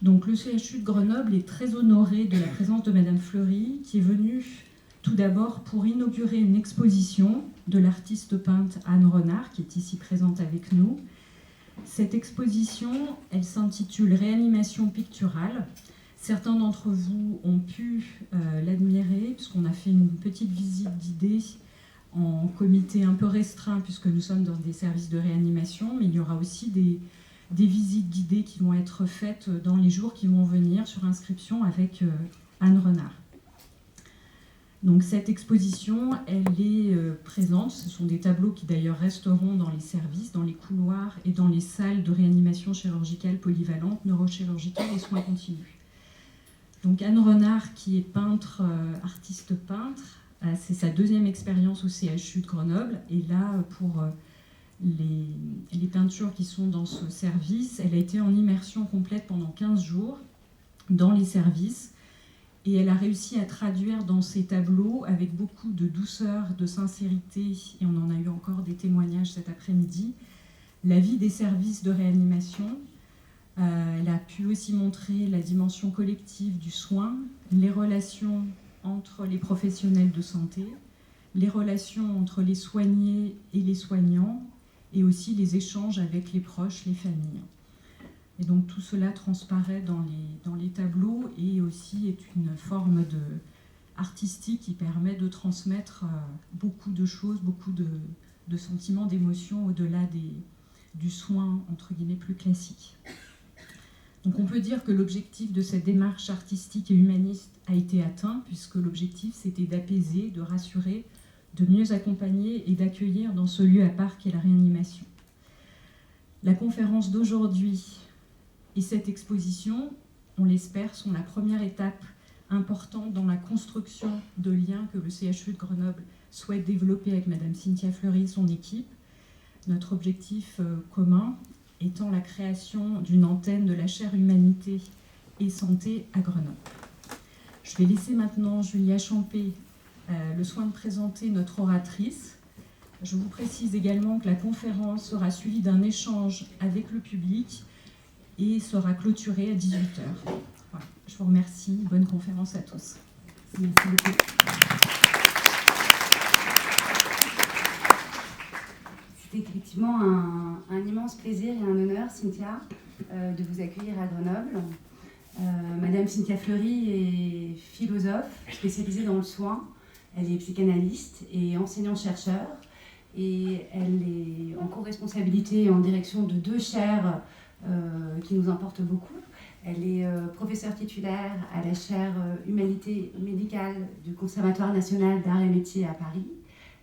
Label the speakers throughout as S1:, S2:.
S1: Donc le CHU de Grenoble est très honoré de la présence de Madame Fleury, qui est venue tout d'abord pour inaugurer une exposition de l'artiste peintre Anne Renard, qui est ici présente avec nous. Cette exposition, elle s'intitule « Réanimation picturale ». Certains d'entre vous ont pu l'admirer, puisqu'on a fait une petite visite d'idées en comité un peu restreint, puisque nous sommes dans des services de réanimation, mais il y aura aussi des visites guidées qui vont être faites dans les jours qui vont venir sur inscription avec Anne Renard. Donc cette exposition, elle est présente. Ce sont des tableaux qui d'ailleurs resteront dans les services, dans les couloirs et dans les salles de réanimation chirurgicale polyvalente, neurochirurgicale et soins continus. Donc Anne Renard, qui est peintre, artiste peintre, c'est sa deuxième expérience au CHU de Grenoble. Et là, pour les peintures qui sont dans ce service, elle a été en immersion complète pendant 15 jours dans les services. Et elle a réussi à traduire dans ses tableaux, avec beaucoup de douceur, de sincérité, et on en a eu encore des témoignages cet après-midi, la vie des services de réanimation. Elle a pu aussi montrer la dimension collective du soin, les relations entre les professionnels de santé, les relations entre les soignés et les soignants, et aussi les échanges avec les proches, les familles. Et donc tout cela transparaît dans les tableaux et aussi est une forme artistique qui permet de transmettre beaucoup de choses, beaucoup de sentiments, d'émotions au-delà du soin, entre guillemets, plus classique. Donc on peut dire que l'objectif de cette démarche artistique et humaniste a été atteint, puisque l'objectif c'était d'apaiser, de rassurer, de mieux accompagner et d'accueillir dans ce lieu à part qu'est la réanimation. La conférence d'aujourd'hui et cette exposition, on l'espère, sont la première étape importante dans la construction de liens que le CHU de Grenoble souhaite développer avec Madame Cynthia Fleury et son équipe. Notre objectif commun étant la création d'une antenne de la chaire Humanité et Santé à Grenoble. Je vais laisser maintenant Julia Champé le soin de présenter notre oratrice. Je vous précise également que la conférence sera suivie d'un échange avec le public et sera clôturée à 18h. Voilà. Je vous remercie. Bonne conférence à tous. Merci beaucoup.
S2: C'est effectivement un immense plaisir et un honneur, Cynthia, de vous accueillir à Grenoble. Madame Cynthia Fleury est philosophe spécialisée dans le soin. Elle est psychanalyste et enseignant-chercheur. Et elle est en co-responsabilité et en direction de 2 chaires qui nous importent beaucoup. Elle est professeure titulaire à la chaire Humanité médicale du Conservatoire national d'art et métiers à Paris.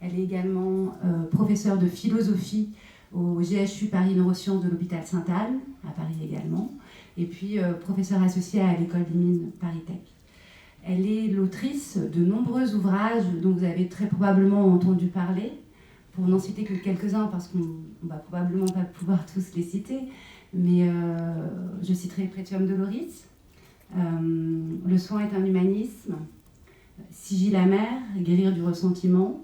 S2: Elle est également professeure de philosophie au GHU Paris Neurosciences de l'hôpital Sainte-Anne, à Paris également, et puis professeure associée à l'école des mines Paris Tech. Elle est l'autrice de nombreux ouvrages dont vous avez très probablement entendu parler, pour n'en citer que quelques-uns, parce qu'on ne va probablement pas pouvoir tous les citer, mais je citerai Pretium Doloris, Le soin est un humanisme, Sigil amer, Guérir du ressentiment,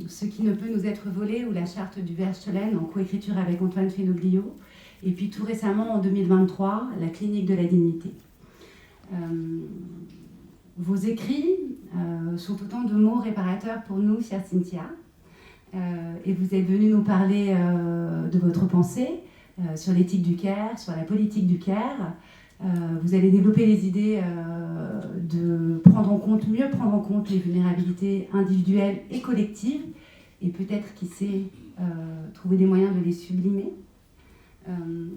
S2: Ce qui ne peut nous être volé, ou la charte du Verstelen, en coécriture avec Antoine Fenoglio, et puis tout récemment, en 2023, La clinique de la dignité. Vos écrits sont autant de mots réparateurs pour nous, chère Cynthia, et vous êtes venue nous parler de votre pensée sur l'éthique du care, sur la politique du care. Vous allez développer les idées de mieux prendre en compte les vulnérabilités individuelles et collectives, et peut-être, qui sait, trouver des moyens de les sublimer.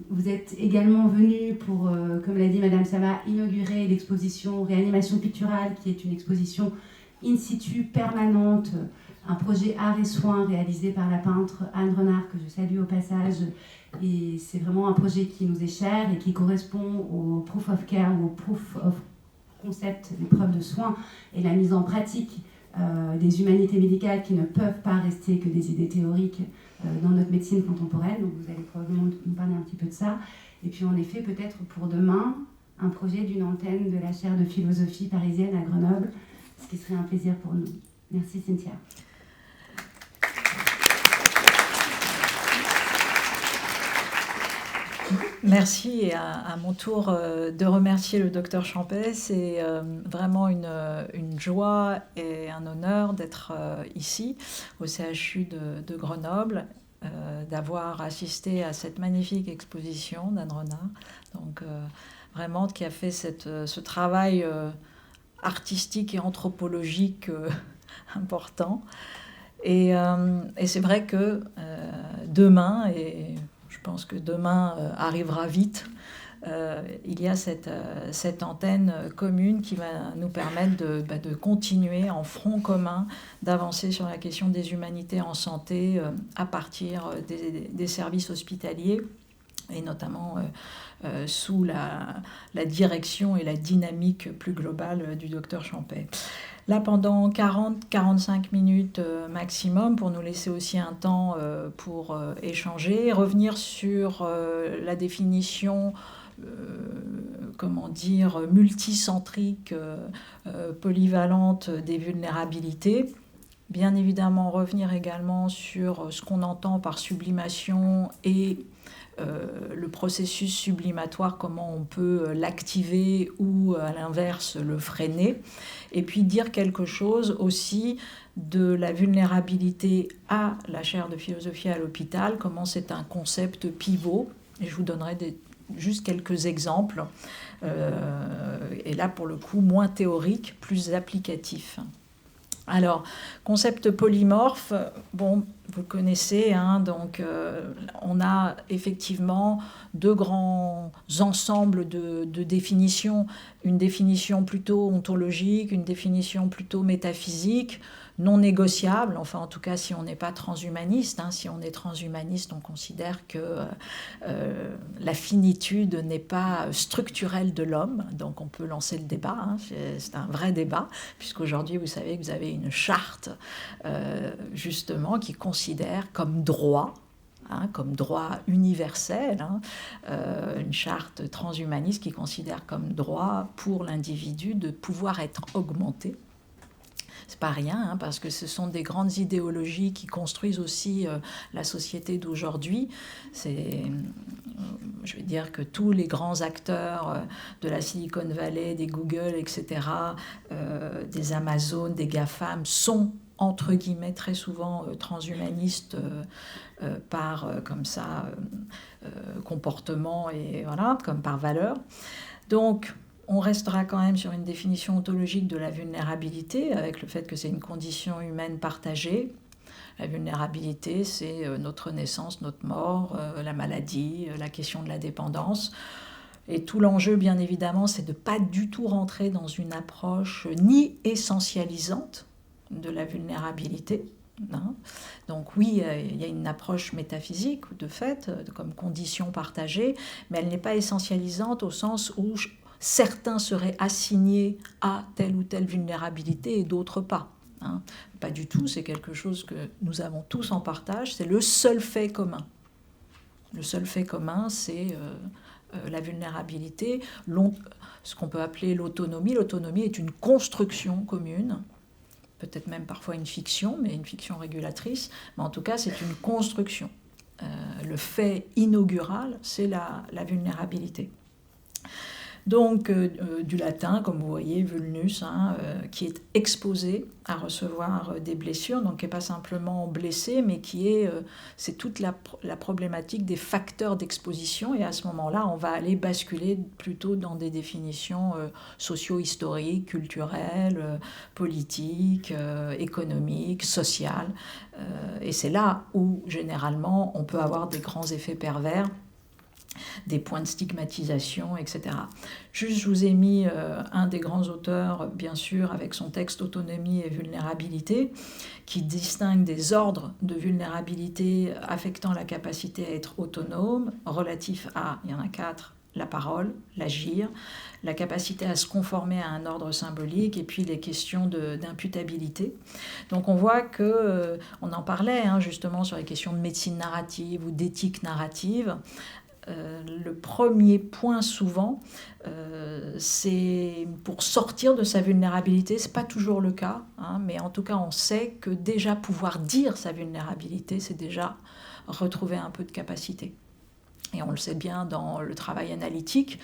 S2: Vous êtes également venu pour, comme l'a dit Madame Sama, inaugurer l'exposition Réanimation picturale, qui est une exposition in situ permanente, un projet art et soins réalisé par la peintre Anne Renard, que je salue au passage. Et c'est vraiment un projet qui nous est cher et qui correspond au proof of care, ou au proof of concept, l'épreuve de soins et la mise en pratique des humanités médicales qui ne peuvent pas rester que des idées théoriques dans notre médecine contemporaine. Donc vous allez probablement nous parler un petit peu de ça. Et puis en effet, peut-être pour demain, un projet d'une antenne de la chaire de philosophie parisienne à Grenoble, ce qui serait un plaisir pour nous. Merci Cynthia.
S3: Merci, et à mon tour de remercier le docteur Champey. C'est vraiment une joie et un honneur d'être ici au CHU de Grenoble, d'avoir assisté à cette magnifique exposition d'Anne Renard, donc vraiment qui a fait ce travail artistique et anthropologique important. Et c'est vrai que demain, et je pense que demain arrivera vite, il y a cette antenne commune qui va nous permettre de continuer en front commun, d'avancer sur la question des humanités en santé à partir des services hospitaliers, et notamment sous la direction et la dynamique plus globale du docteur Champey. Là, pendant 40-45 minutes maximum, pour nous laisser aussi un temps pour échanger, revenir sur la définition multicentrique, polyvalente des vulnérabilités. Bien évidemment, revenir également sur ce qu'on entend par sublimation et le processus sublimatoire, comment on peut l'activer ou à l'inverse le freiner. Et puis dire quelque chose aussi de la vulnérabilité à la chaire de philosophie à l'hôpital, comment c'est un concept pivot. Et je vous donnerai juste quelques exemples. Et là, pour le coup, moins théorique, plus applicatif. Alors, concept polymorphe, bon, vous le connaissez, hein, donc on a effectivement deux grands ensembles de définitions, une définition plutôt ontologique, une définition plutôt métaphysique, non négociable, enfin en tout cas si on n'est pas transhumaniste, hein, si on est transhumaniste, on considère que la finitude n'est pas structurelle de l'homme, donc on peut lancer le débat, hein, c'est un vrai débat, puisqu'aujourd'hui vous savez que vous avez une charte justement qui considère comme droit, comme droit universel, une charte transhumaniste qui considère comme droit pour l'individu de pouvoir être augmenté. C'est pas rien, hein, parce que ce sont des grandes idéologies qui construisent aussi la société d'aujourd'hui. Je vais dire que tous les grands acteurs de la Silicon Valley, des Google, etc., des Amazon, des GAFAM, sont entre guillemets très souvent transhumanistes par comme ça comportement et voilà, comme par valeur. Donc on restera quand même sur une définition ontologique de la vulnérabilité, avec le fait que c'est une condition humaine partagée. La vulnérabilité, c'est notre naissance, notre mort, la maladie, la question de la dépendance. Et tout l'enjeu, bien évidemment, c'est de ne pas du tout rentrer dans une approche ni essentialisante de la vulnérabilité. Hein. Donc oui, il y a une approche métaphysique, de fait, comme condition partagée, mais elle n'est pas essentialisante au sens où certains seraient assignés à telle ou telle vulnérabilité et d'autres pas. Hein. Pas du tout, c'est quelque chose que nous avons tous en partage, c'est le seul fait commun. Le seul fait commun, c'est la vulnérabilité, ce qu'on peut appeler l'autonomie. L'autonomie est une construction commune, peut-être même parfois une fiction, mais une fiction régulatrice, mais en tout cas c'est une construction. Le fait inaugural, c'est la vulnérabilité. Donc du latin, comme vous voyez, vulnus, hein, qui est exposé à recevoir des blessures, donc qui n'est pas simplement blessé, mais c'est toute la problématique des facteurs d'exposition, et à ce moment-là, on va aller basculer plutôt dans des définitions socio-historiques, culturelles, politiques, économiques, sociales, et c'est là où, généralement, on peut avoir des grands effets pervers, des points de stigmatisation, etc. Juste, je vous ai mis un des grands auteurs, bien sûr, avec son texte « Autonomie et vulnérabilité », qui distingue des ordres de vulnérabilité affectant la capacité à être autonome, relatif à, il y en a 4, la parole, l'agir, la capacité à se conformer à un ordre symbolique, et puis les questions d'imputabilité. Donc on voit que, on en parlait justement sur les questions de médecine narrative ou d'éthique narrative. Le premier point souvent, c'est pour sortir de sa vulnérabilité, ce n'est pas toujours le cas, mais en tout cas on sait que déjà pouvoir dire sa vulnérabilité, c'est déjà retrouver un peu de capacité. Et on le sait bien dans le travail analytique.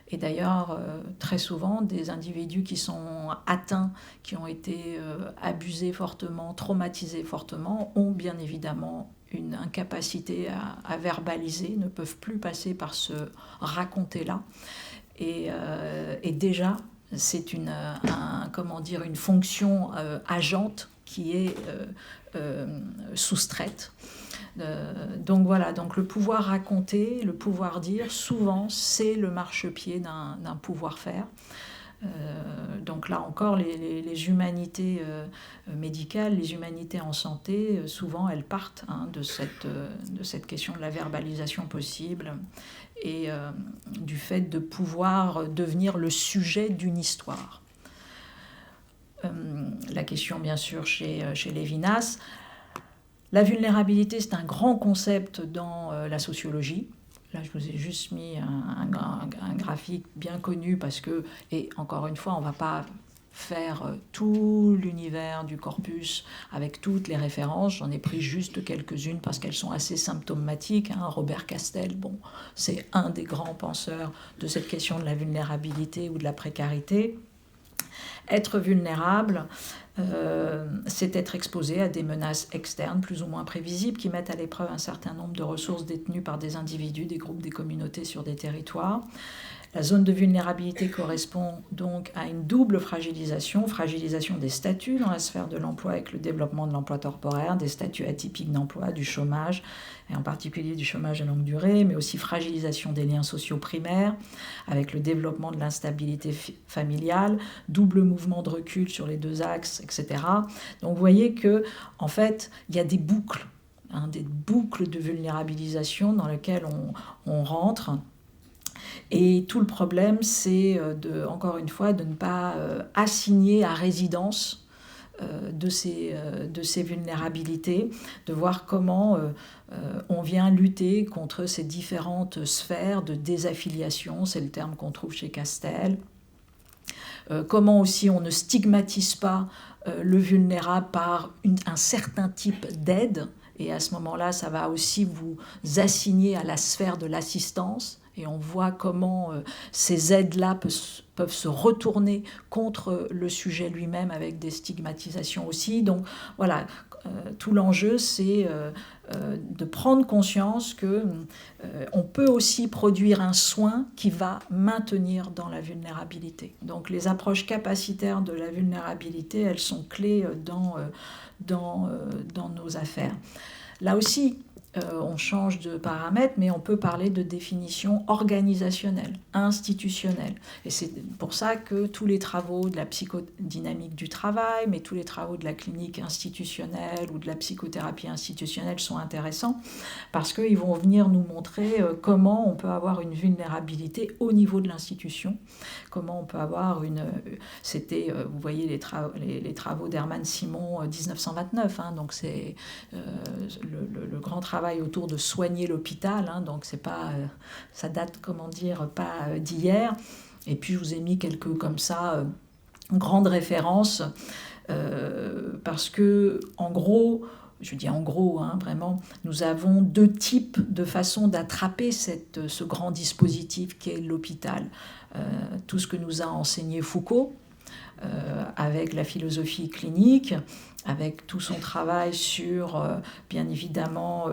S3: Et d'ailleurs, très souvent, des individus qui sont atteints, qui ont été abusés fortement, traumatisés fortement, ont bien évidemment une incapacité à verbaliser, ne peuvent plus passer par ce raconter-là. Et déjà, c'est une fonction agente qui est soustraite. Donc voilà, donc le pouvoir raconter, le pouvoir dire, souvent c'est le marchepied d'un pouvoir-faire. Donc là encore, les humanités médicales, les humanités en santé, souvent elles partent de cette question de la verbalisation possible et du fait de pouvoir devenir le sujet d'une histoire. La question bien sûr chez Lévinas, la vulnérabilité c'est un grand concept dans la sociologie. Là, je vous ai juste mis un graphique bien connu parce que, et encore une fois, on ne va pas faire tout l'univers du corpus avec toutes les références. J'en ai pris juste quelques-unes parce qu'elles sont assez symptomatiques. Robert Castel, c'est un des grands penseurs de cette question de la vulnérabilité ou de la précarité. Être vulnérable, c'est être exposé à des menaces externes plus ou moins prévisibles qui mettent à l'épreuve un certain nombre de ressources détenues par des individus, des groupes, des communautés sur des territoires. La zone de vulnérabilité correspond donc à une double fragilisation des statuts dans la sphère de l'emploi avec le développement de l'emploi temporaire, des statuts atypiques d'emploi, du chômage, et en particulier du chômage à longue durée, mais aussi fragilisation des liens sociaux primaires avec le développement de l'instabilité familiale, double mouvement de recul sur les deux axes, etc. Donc vous voyez que en fait, il y a des boucles de vulnérabilisation dans lesquelles on rentre. Et tout le problème, c'est encore une fois de ne pas assigner à résidence de ces vulnérabilités, de voir comment on vient lutter contre ces différentes sphères de désaffiliation, c'est le terme qu'on trouve chez Castel. Comment aussi on ne stigmatise pas le vulnérable par un certain type d'aide, et à ce moment-là, ça va aussi vous assigner à la sphère de l'assistance. Et on voit comment ces aides-là peuvent se retourner contre le sujet lui-même avec des stigmatisations aussi. Donc voilà, tout l'enjeu, c'est de prendre conscience qu'on peut aussi produire un soin qui va maintenir dans la vulnérabilité. Donc les approches capacitaires de la vulnérabilité, elles sont clés dans nos affaires. Là aussi, on change de paramètre, mais on peut parler de définition organisationnelle, institutionnelle. Et c'est pour ça que tous les travaux de la psychodynamique du travail, mais tous les travaux de la clinique institutionnelle ou de la psychothérapie institutionnelle sont intéressants, parce qu'ils vont venir nous montrer comment on peut avoir une vulnérabilité au niveau de l'institution, comment on peut avoir vous voyez les travaux d'Hermann Simon 1929, donc c'est le grand travail autour de soigner l'hôpital, donc c'est pas, ça date pas d'hier. Et puis je vous ai mis quelques comme ça grandes références parce que en gros, je dis en gros, vraiment, nous avons deux types de façons d'attraper ce grand dispositif qu'est l'hôpital. Tout ce que nous a enseigné Foucault avec la philosophie clinique, avec tout son travail sur, bien évidemment,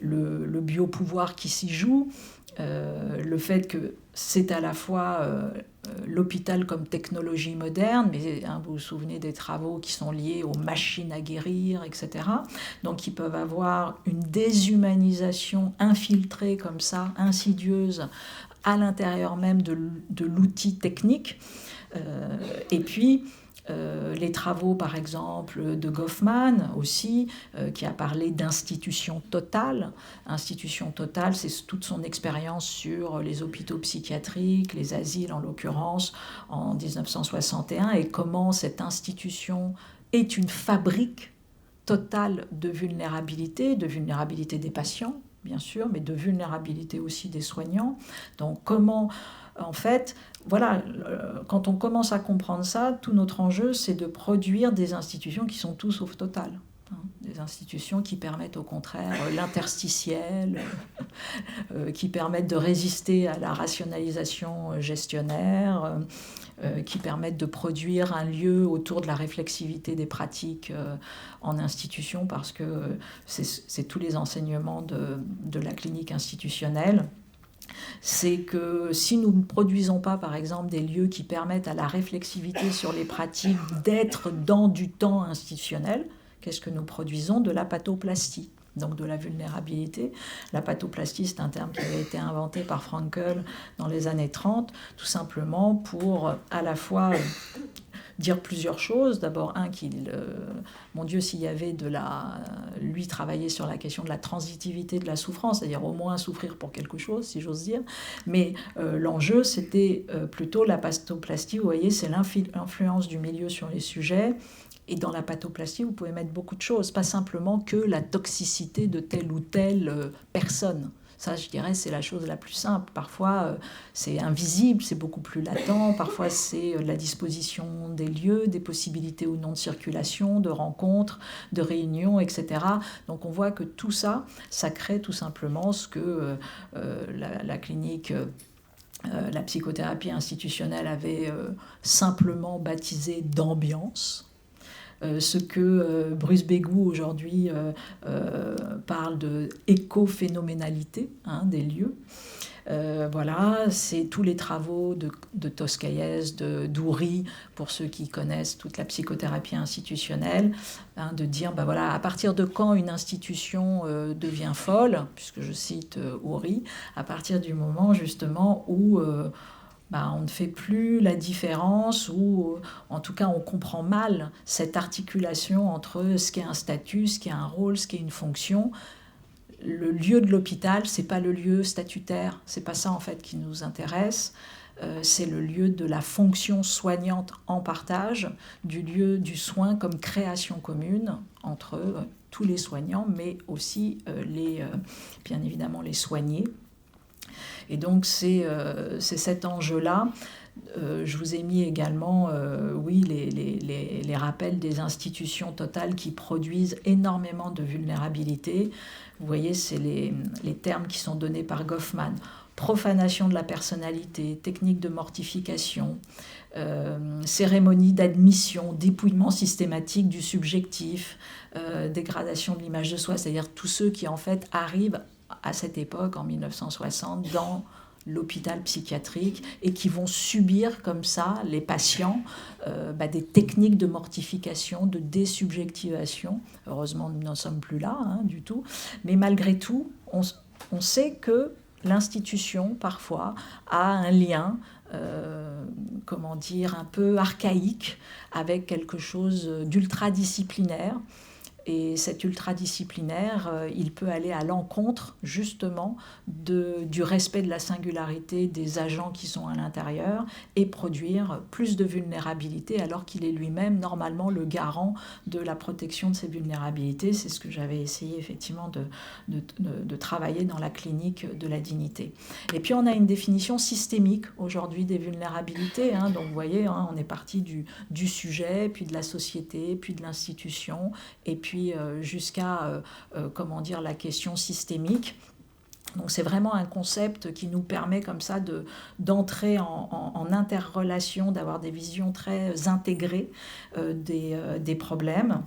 S3: le biopouvoir qui s'y joue, le fait que c'est à la fois l'hôpital comme technologie moderne, mais vous vous souvenez des travaux qui sont liés aux machines à guérir, etc. Donc qui peuvent avoir une déshumanisation infiltrée comme ça, insidieuse, à l'intérieur même de l'outil technique. Et puis, les travaux, par exemple, de Goffman aussi, qui a parlé d'institution totale. Institution totale, c'est toute son expérience sur les hôpitaux psychiatriques, les asiles en l'occurrence, en 1961, et comment cette institution est une fabrique totale de vulnérabilité des patients, bien sûr, mais de vulnérabilité aussi des soignants. Donc comment, en fait, voilà, quand on commence à comprendre ça, tout notre enjeu, c'est de produire des institutions qui sont tout sauf totales. des institutions qui permettent au contraire l'interstitiel, qui permettent de résister à la rationalisation gestionnaire, qui permettent de produire un lieu autour de la réflexivité des pratiques en institution, parce que c'est tous les enseignements de la clinique institutionnelle. C'est que si nous ne produisons pas, par exemple, des lieux qui permettent à la réflexivité sur les pratiques d'être dans du temps institutionnel, qu'est-ce que nous produisons? De la pathoplastie, donc de la vulnérabilité. La pathoplastie, c'est un terme qui avait été inventé par Frankl dans les années 30, tout simplement pour à la fois dire plusieurs choses. D'abord, mon Dieu, s'il y avait lui travailler sur la question de la transitivité de la souffrance, c'est-à-dire au moins souffrir pour quelque chose, si j'ose dire. Mais l'enjeu, c'était plutôt la pathoplastie. Vous voyez, c'est l'influence du milieu sur les sujets. Et dans la pathoplastie, vous pouvez mettre beaucoup de choses, pas simplement que la toxicité de telle ou telle personne. Ça, je dirais, c'est la chose la plus simple. Parfois, c'est invisible, c'est beaucoup plus latent. Parfois, c'est la disposition des lieux, des possibilités ou non de circulation, de rencontres, de réunions, etc. Donc, on voit que tout ça, ça crée tout simplement ce que la clinique... la psychothérapie institutionnelle avait simplement baptisé d'ambiance. Ce que Bruce Begou aujourd'hui parle de écophénoménalité des lieux. Voilà, c'est tous les travaux de Toscaïès, d'Oury, pour ceux qui connaissent toute la psychothérapie institutionnelle, de dire, voilà, à partir de quand une institution devient folle, puisque je cite Oury, à partir du moment justement où... on ne fait plus la différence, ou en tout cas on comprend mal cette articulation entre ce qui est un statut, ce qui est un rôle, ce qui est une fonction. Le lieu de l'hôpital, c'est pas le lieu statutaire, c'est pas ça en fait qui nous intéresse. C'est le lieu de la fonction soignante en partage, du lieu du soin comme création commune entre tous les soignants, mais aussi bien évidemment les soignés. Et donc, c'est cet enjeu-là. Je vous ai mis également, les rappels des institutions totales qui produisent énormément de vulnérabilité. Vous voyez, c'est les termes qui sont donnés par Goffman. Profanation de la personnalité, technique de mortification, cérémonie d'admission, dépouillement systématique du subjectif, dégradation de l'image de soi, c'est-à-dire tous ceux qui, en fait, arrivent à cette époque, en 1960, dans l'hôpital psychiatrique et qui vont subir comme ça, les patients, des techniques de mortification, de désubjectivation. Heureusement, nous n'en sommes plus là du tout. Mais malgré tout, on sait que l'institution, parfois, a un lien un peu archaïque avec quelque chose d'ultradisciplinaire. Et cet ultradisciplinaire, il peut aller à l'encontre, justement, du respect de la singularité des agents qui sont à l'intérieur et produire plus de vulnérabilité, alors qu'il est lui-même, normalement, le garant de la protection de ces vulnérabilités. C'est ce que j'avais essayé, effectivement, de travailler dans la clinique de la dignité. Et puis, on a une définition systémique, aujourd'hui, des vulnérabilités. Donc, vous voyez, on est parti du sujet, puis de la société, puis de l'institution, et puis jusqu'à la question systémique. Donc c'est vraiment un concept qui nous permet comme ça d'entrer en interrelation, d'avoir des visions très intégrées des problèmes.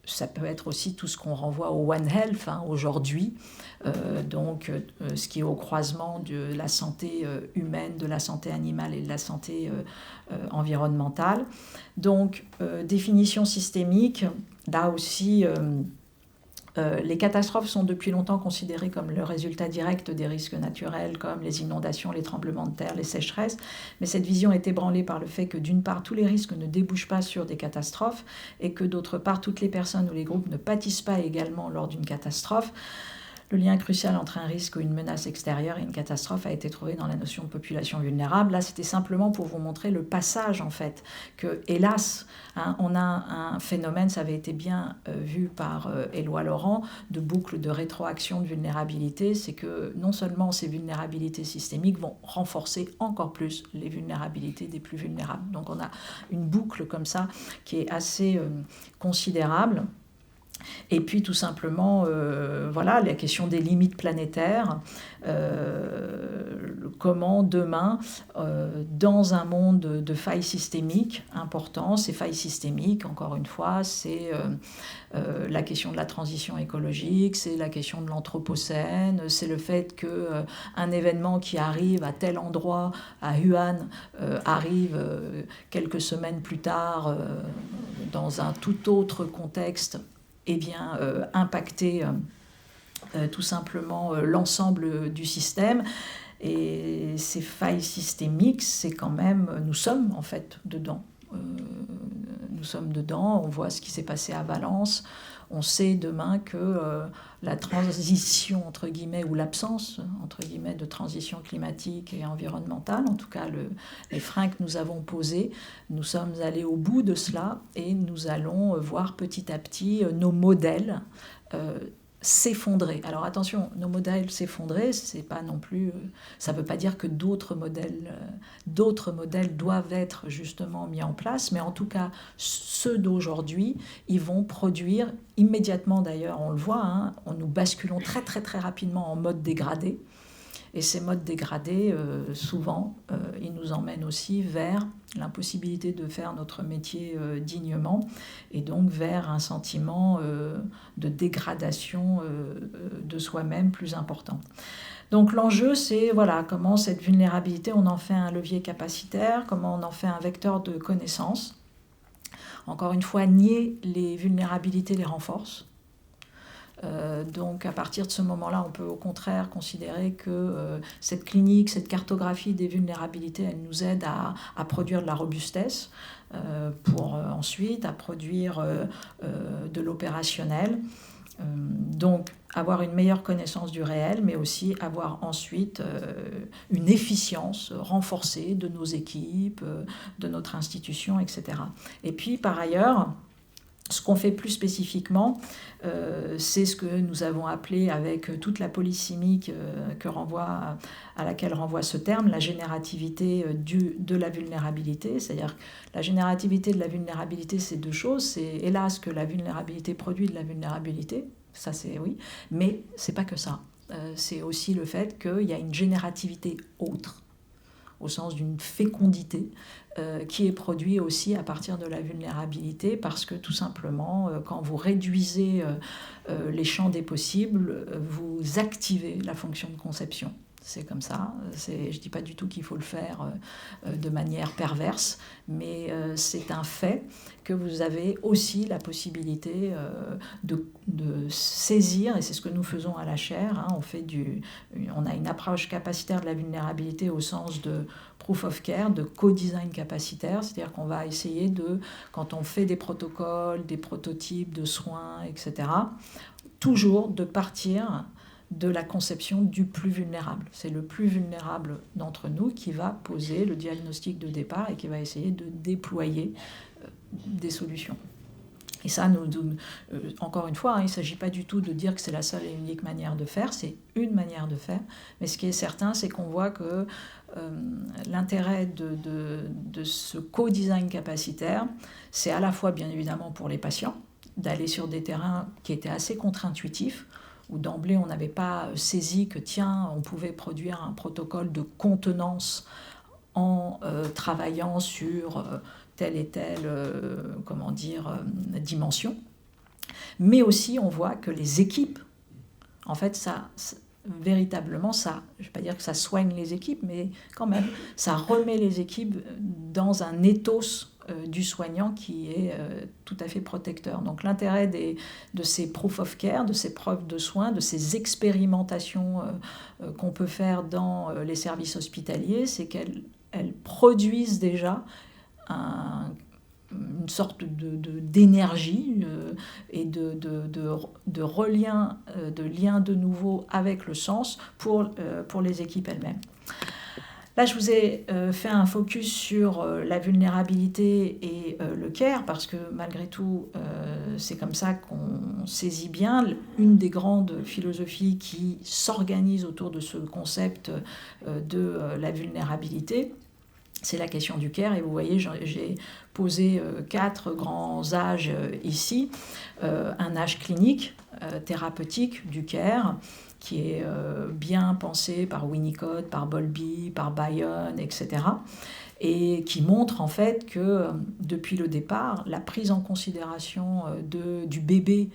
S3: Ça peut être aussi tout ce qu'on renvoie au One Health aujourd'hui, ce qui est au croisement de la santé humaine, de la santé animale et de la santé environnementale. Donc, définition systémique, là aussi, les catastrophes sont depuis longtemps considérées comme le résultat direct des risques naturels, comme les inondations, les tremblements de terre, les sécheresses. Mais cette vision est ébranlée par le fait que, d'une part, tous les risques ne débouchent pas sur des catastrophes et que, d'autre part, toutes les personnes ou les groupes ne pâtissent pas également lors d'une catastrophe. Le lien crucial entre un risque ou une menace extérieure et une catastrophe a été trouvé dans la notion de population vulnérable. Là, c'était simplement pour vous montrer le passage, en fait, que, hélas, on a un phénomène, ça avait été bien vu par Éloi Laurent, de boucle de rétroaction de vulnérabilité. C'est que non seulement ces vulnérabilités systémiques vont renforcer encore plus les vulnérabilités des plus vulnérables. Donc on a une boucle comme ça qui est assez considérable. Et puis tout simplement, voilà, la question des limites planétaires, comment demain, dans un monde de failles systémiques importants, ces failles systémiques, encore une fois, c'est la question de la transition écologique, c'est la question de l'anthropocène, c'est le fait qu'un événement qui arrive à tel endroit, à Wuhan, arrive quelques semaines plus tard dans un tout autre contexte, eh bien, impacter tout simplement l'ensemble du système. Et ces failles systémiques, c'est quand même... Nous sommes en fait dedans. Nous sommes dedans, on voit ce qui s'est passé à Valence. On sait demain que la transition, entre guillemets, ou l'absence, entre guillemets, de transition climatique et environnementale, en tout cas les freins que nous avons posés, nous sommes allés au bout de cela et nous allons voir petit à petit nos modèles s'effondrer. Alors attention, nos modèles s'effondrer, c'est pas non plus, ça ne veut pas dire que d'autres modèles doivent être justement mis en place, mais en tout cas, ceux d'aujourd'hui, ils vont produire immédiatement d'ailleurs, on le voit, nous basculons très très très rapidement en mode dégradé, et ces modes dégradés, souvent, ils nous emmènent aussi vers l'impossibilité de faire notre métier dignement, et donc vers un sentiment de dégradation de soi-même plus important. Donc l'enjeu, c'est voilà, comment cette vulnérabilité, on en fait un levier capacitaire, comment on en fait un vecteur de connaissance. Encore une fois, nier les vulnérabilités les renforce. Donc à partir de ce moment-là, on peut au contraire considérer que cette clinique, cette cartographie des vulnérabilités, elle nous aide à produire de la robustesse pour ensuite à produire de l'opérationnel. Donc avoir une meilleure connaissance du réel, mais aussi avoir ensuite une efficience renforcée de nos équipes, de notre institution, etc. Et puis par ailleurs, ce qu'on fait plus spécifiquement, c'est ce que nous avons appelé avec toute la polysémique à laquelle renvoie ce terme, la générativité de la vulnérabilité. C'est-à-dire que la générativité de la vulnérabilité, c'est deux choses. C'est hélas que la vulnérabilité produit de la vulnérabilité, ça c'est oui, mais c'est pas que ça. C'est aussi le fait qu'il y a une générativité autre, au sens d'une fécondité, qui est produit aussi à partir de la vulnérabilité, parce que tout simplement, quand vous réduisez les champs des possibles, vous activez la fonction de conception. C'est comme ça. Je ne dis pas du tout qu'il faut le faire de manière perverse, mais c'est un fait que vous avez aussi la possibilité de saisir, et c'est ce que nous faisons à la chaire. On a une approche capacitaire de la vulnérabilité au sens de proof of care, de co-design capacitaire, c'est-à-dire qu'on va essayer quand on fait des protocoles, des prototypes de soins, etc., toujours de partir de la conception du plus vulnérable. C'est le plus vulnérable d'entre nous qui va poser le diagnostic de départ et qui va essayer de déployer des solutions. Et ça, encore une fois, il ne s'agit pas du tout de dire que c'est la seule et unique manière de faire, c'est une manière de faire, mais ce qui est certain, c'est qu'on voit que l'intérêt de ce co-design capacitaire, c'est à la fois bien évidemment pour les patients, d'aller sur des terrains qui étaient assez contre-intuitifs, où d'emblée on n'avait pas saisi que tiens, on pouvait produire un protocole de contenance en travaillant sur telle et telle dimension. Mais aussi on voit que les équipes, en fait véritablement, je ne vais pas dire que ça soigne les équipes, mais quand même, ça remet les équipes dans un ethos du soignant qui est tout à fait protecteur. Donc l'intérêt de ces proof of care, de ces preuves de soins, de ces expérimentations qu'on peut faire dans les services hospitaliers, c'est qu'elles produisent déjà une sorte d'énergie et de lien de nouveau avec le sens pour les équipes elles-mêmes. Là, je vous ai fait un focus sur la vulnérabilité et le care, parce que malgré tout, c'est comme ça qu'on saisit bien une des grandes philosophies qui s'organise autour de ce concept de la vulnérabilité. C'est la question du care, et vous voyez, j'ai posé 4 grands âges ici. Un âge clinique, thérapeutique du care, qui est bien pensé par Winnicott, par Bowlby, par Bayonne, etc. Et qui montre en fait que depuis le départ, la prise en considération du bébé,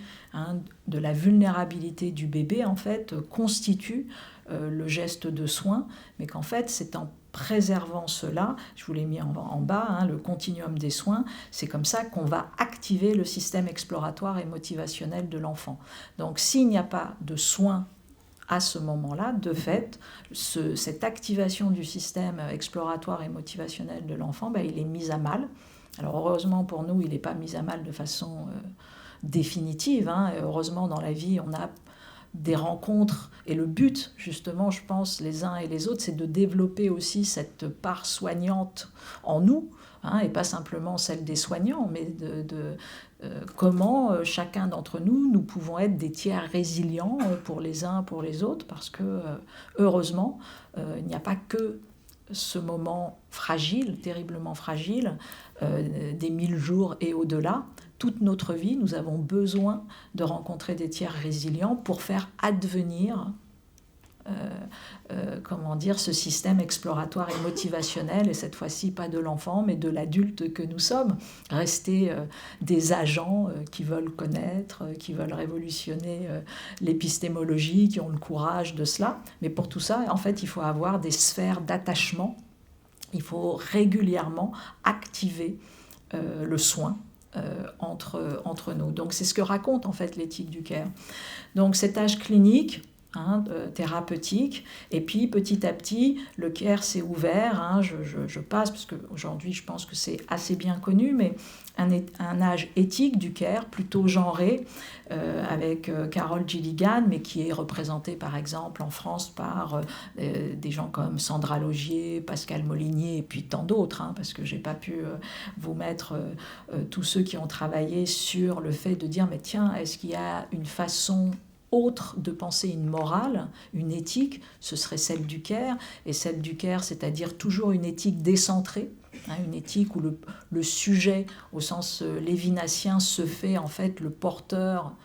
S3: de la vulnérabilité du bébé, en fait, constitue le geste de soin, mais qu'en fait, c'est en préservant cela, je vous l'ai mis en bas, le continuum des soins, c'est comme ça qu'on va activer le système exploratoire et motivationnel de l'enfant. Donc s'il n'y a pas de soins à ce moment-là, de fait, cette activation du système exploratoire et motivationnel de l'enfant, il est mis à mal. Alors heureusement pour nous, il n'est pas mis à mal de façon définitive. Heureusement, dans la vie, on a des rencontres, et le but, justement, je pense, les uns et les autres, c'est de développer aussi cette part soignante en nous, et pas simplement celle des soignants, mais de comment chacun d'entre nous pouvons être des tiers résilients pour les uns, pour les autres, parce que, heureusement, il n'y a pas que ce moment fragile, terriblement fragile, des 1000 jours et au-delà. Toute notre vie, nous avons besoin de rencontrer des tiers résilients pour faire advenir ce système exploratoire et motivationnel, et cette fois-ci pas de l'enfant, mais de l'adulte que nous sommes. Rester des agents qui veulent connaître, qui veulent révolutionner l'épistémologie, qui ont le courage de cela. Mais pour tout ça, en fait, il faut avoir des sphères d'attachement. Il faut régulièrement activer le soin entre nous. Donc c'est ce que raconte en fait l'éthique du care. Donc cet âge clinique, thérapeutique, et puis petit à petit le care s'est ouvert, je passe parce qu'aujourd'hui je pense que c'est assez bien connu, mais un âge éthique du care plutôt genré, avec Carol Gilligan, mais qui est représenté par exemple en France par des gens comme Sandra Logier, Pascal Molinier et puis tant d'autres, parce que j'ai pas pu vous mettre tous ceux qui ont travaillé sur le fait de dire mais tiens, est-ce qu'il y a une façon autre de penser une morale, une éthique, ce serait celle du care, et celle du care, c'est-à-dire toujours une éthique décentrée, une éthique où le sujet, au sens lévinassien, se fait en fait le porteur.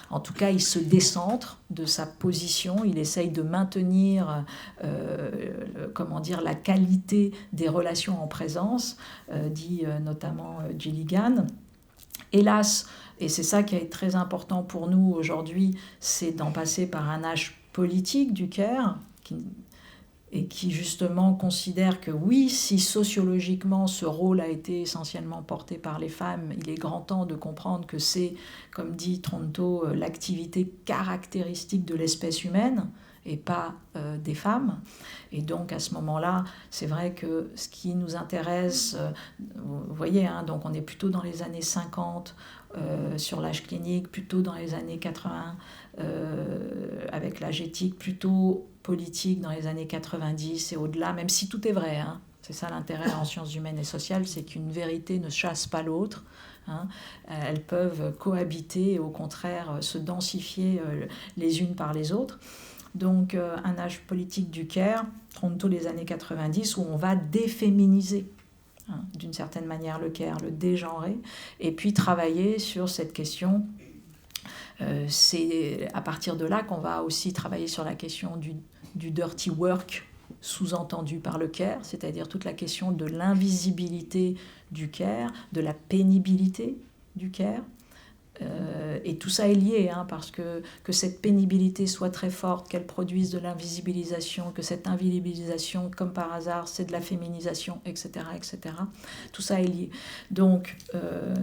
S3: En tout cas, il se décentre de sa position, il essaye de maintenir la qualité des relations en présence, dit notamment Gilligan. Hélas, et c'est ça qui est très important pour nous aujourd'hui, c'est d'en passer par un âge politique du care, qui justement considère que oui, si sociologiquement ce rôle a été essentiellement porté par les femmes, il est grand temps de comprendre que c'est, comme dit Tronto, l'activité caractéristique de l'espèce humaine et pas des femmes. Et donc à ce moment-là, c'est vrai que ce qui nous intéresse, vous voyez, donc on est plutôt dans les années 50 sur l'âge clinique, plutôt dans les années 80 avec l'âge éthique, plutôt politique dans les années 90 et au-delà, même si tout est vrai. C'est ça l'intérêt en sciences humaines et sociales, c'est qu'une vérité ne chasse pas l'autre. Elles peuvent cohabiter et au contraire se densifier les unes par les autres. Donc un âge politique du care, Tronto les années 90, où on va déféminiser d'une certaine manière le care, le dégenrer, et puis travailler sur cette question. C'est à partir de là qu'on va aussi travailler sur la question du dirty work sous-entendu par le care, c'est-à-dire toute la question de l'invisibilité du care, de la pénibilité du care, Et tout ça est lié, hein, parce que cette pénibilité soit très forte, qu'elle produise de l'invisibilisation, que cette invisibilisation, comme par hasard, c'est de la féminisation, etc., etc. Tout ça est lié. Donc,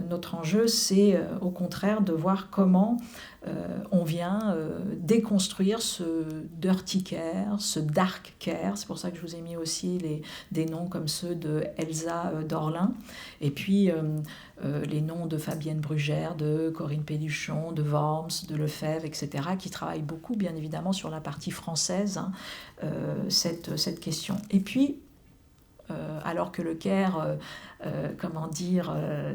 S3: notre enjeu, c'est au contraire de voir comment on vient déconstruire ce dirty care, ce dark care. C'est pour ça que je vous ai mis aussi des noms comme ceux de Elsa Dorlin, et puis les noms de Fabienne Brugère, de Corinne Péduchon, de Worms, de Lefebvre, etc., qui travaillent beaucoup, bien évidemment, sur la partie française, hein, cette question. Et puis, alors que le care,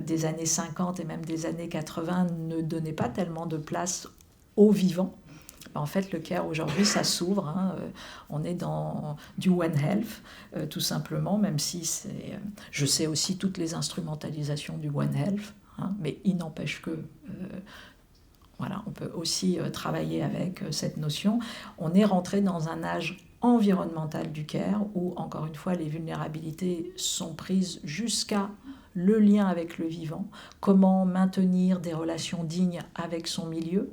S3: des années 50 et même des années 80 ne donnait pas tellement de place aux vivants, en fait, le care aujourd'hui, ça s'ouvre. Hein, on est dans du One Health, tout simplement, même si je sais aussi toutes les instrumentalisations du One Health, hein, mais il n'empêche que voilà, on peut aussi travailler avec cette notion. On est rentré dans un âge environnemental du care où, encore une fois, les vulnérabilités sont prises jusqu'à le lien avec le vivant, comment maintenir des relations dignes avec son milieu,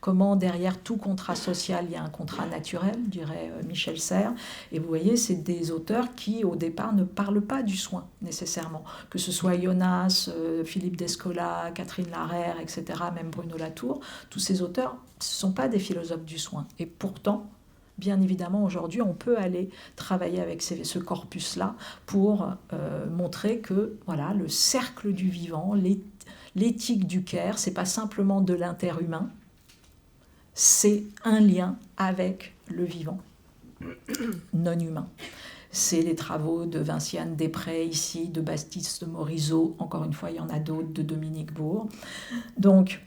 S3: comment derrière tout contrat social, il y a un contrat naturel, dirait Michel Serres. Et vous voyez, c'est des auteurs qui, au départ, ne parlent pas du soin, nécessairement. Que ce soit Jonas, Philippe Descola, Catherine Larère, etc., même Bruno Latour, tous ces auteurs, ce ne sont pas des philosophes du soin. Et pourtant, bien évidemment, aujourd'hui, on peut aller travailler avec ce corpus-là pour montrer que voilà, le cercle du vivant, l'éthique du care, ce n'est pas simplement de l'interhumain, c'est un lien avec le vivant non humain. C'est les travaux de Vinciane Després ici, de Baptiste Morisot, encore une fois il y en a d'autres, de Dominique Bourg. Donc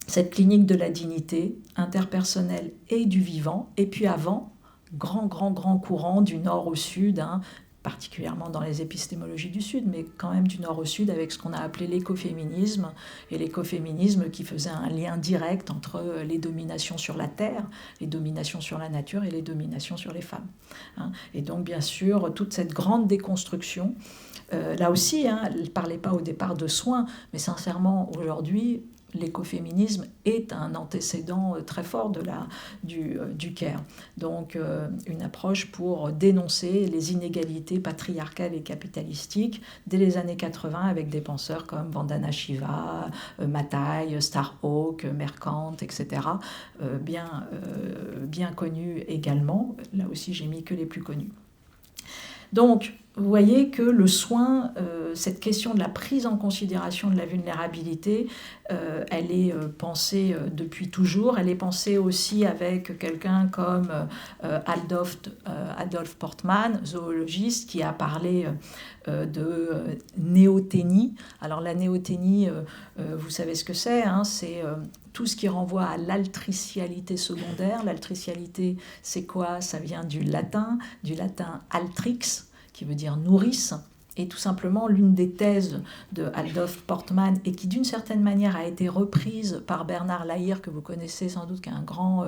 S3: cette clinique de la dignité interpersonnelle et du vivant, et puis avant, grand courant du nord au sud, hein, particulièrement dans les épistémologies du Sud, mais quand même du nord au sud avec ce qu'on a appelé l'écoféminisme, et l'écoféminisme qui faisait un lien direct entre les dominations sur la terre, les dominations sur la nature et les dominations sur les femmes. Hein. Et donc bien sûr, toute cette grande déconstruction, là aussi, hein, elle ne parlait pas au départ de soins, mais aujourd'hui, l'écoféminisme est un antécédent très fort du care. Donc une approche pour dénoncer les inégalités patriarcales et capitalistiques dès les années 80 avec des penseurs comme Vandana Shiva, Matai, Starhawk, Merkant, etc. Bien connus également. Là aussi, j'ai mis que les plus connus. Donc, vous voyez que le soin, cette question de la prise en considération de la vulnérabilité, elle est pensée depuis toujours. Elle est pensée aussi avec quelqu'un comme Adolf Portman, zoologiste, qui a parlé de néothénie. Alors la néothénie, vous savez ce que c'est, hein, c'est tout ce qui renvoie à l'altricialité secondaire. L'altricialité, c'est quoi? Ça vient du latin altrix, qui veut dire nourrice, et tout simplement l'une des thèses de Adolf Portman, et qui d'une certaine manière a été reprise par Bernard Lahire, que vous connaissez sans doute, qui est un grand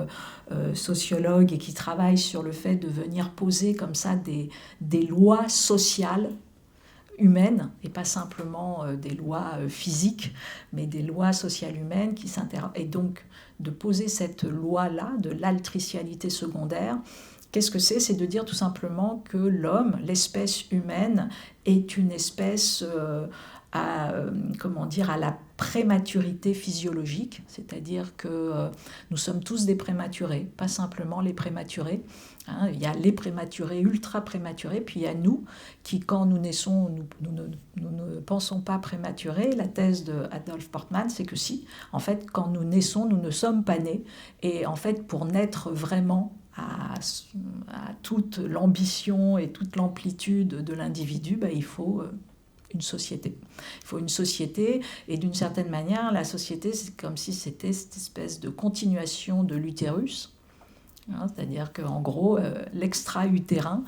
S3: sociologue et qui travaille sur le fait de venir poser comme ça des lois sociales humaines, et pas simplement des lois physiques, mais des lois sociales humaines qui s'intéressent. Et donc de poser cette loi-là de l'altricialité secondaire. Qu'est-ce que c'est? C'est de dire tout simplement que l'homme, l'espèce humaine, est une espèce à la prématurité physiologique, c'est-à-dire que nous sommes tous des prématurés, pas simplement les prématurés. Hein, il y a les prématurés, ultra prématurés, puis il y a nous qui, quand nous naissons, nous ne pensons pas prématurés. La thèse de Adolf Portman, c'est que si, en fait, quand nous naissons, nous ne sommes pas nés. Et en fait, pour naître vraiment à toute l'ambition et toute l'amplitude de l'individu, il faut une société. Il faut une société, et d'une certaine manière, la société, c'est comme si c'était cette espèce de continuation de l'utérus. C'est-à-dire qu'en gros, l'extra-utérin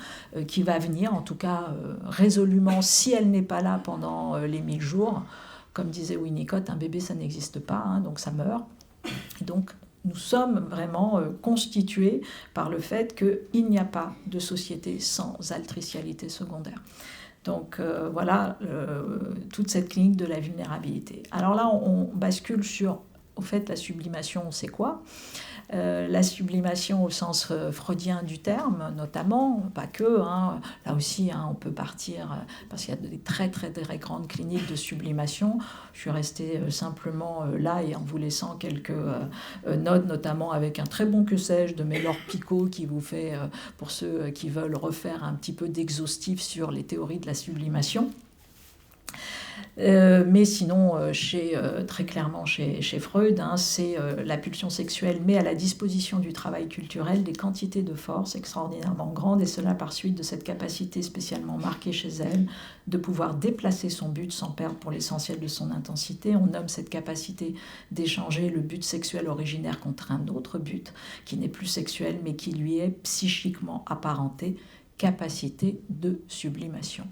S3: qui va venir, en tout cas résolument, si elle n'est pas là pendant les 1000 jours, comme disait Winnicott, un bébé, ça n'existe pas, hein, donc ça meurt. Et donc, nous sommes vraiment constitués par le fait qu'il n'y a pas de société sans altricialité secondaire. Donc voilà toute cette clinique de la vulnérabilité. Alors là, on bascule sur au fait, la sublimation, c'est quoi ? La sublimation au sens freudien du terme, notamment, pas que, hein, là aussi on peut partir, parce qu'il y a des très très très grandes cliniques de sublimation. Je suis restée simplement là et en vous laissant quelques notes, notamment avec un très bon que sais-je de Mélor Picot qui vous fait, pour ceux qui veulent refaire un petit peu d'exhaustif sur les théories de la sublimation. Mais sinon, très clairement chez Freud, hein, c'est la pulsion sexuelle met à la disposition du travail culturel des quantités de force extraordinairement grandes, et cela par suite de cette capacité spécialement marquée chez elle de pouvoir déplacer son but sans perdre pour l'essentiel de son intensité. On nomme cette capacité d'échanger le but sexuel originaire contre un autre but qui n'est plus sexuel mais qui lui est psychiquement apparenté, capacité de sublimation.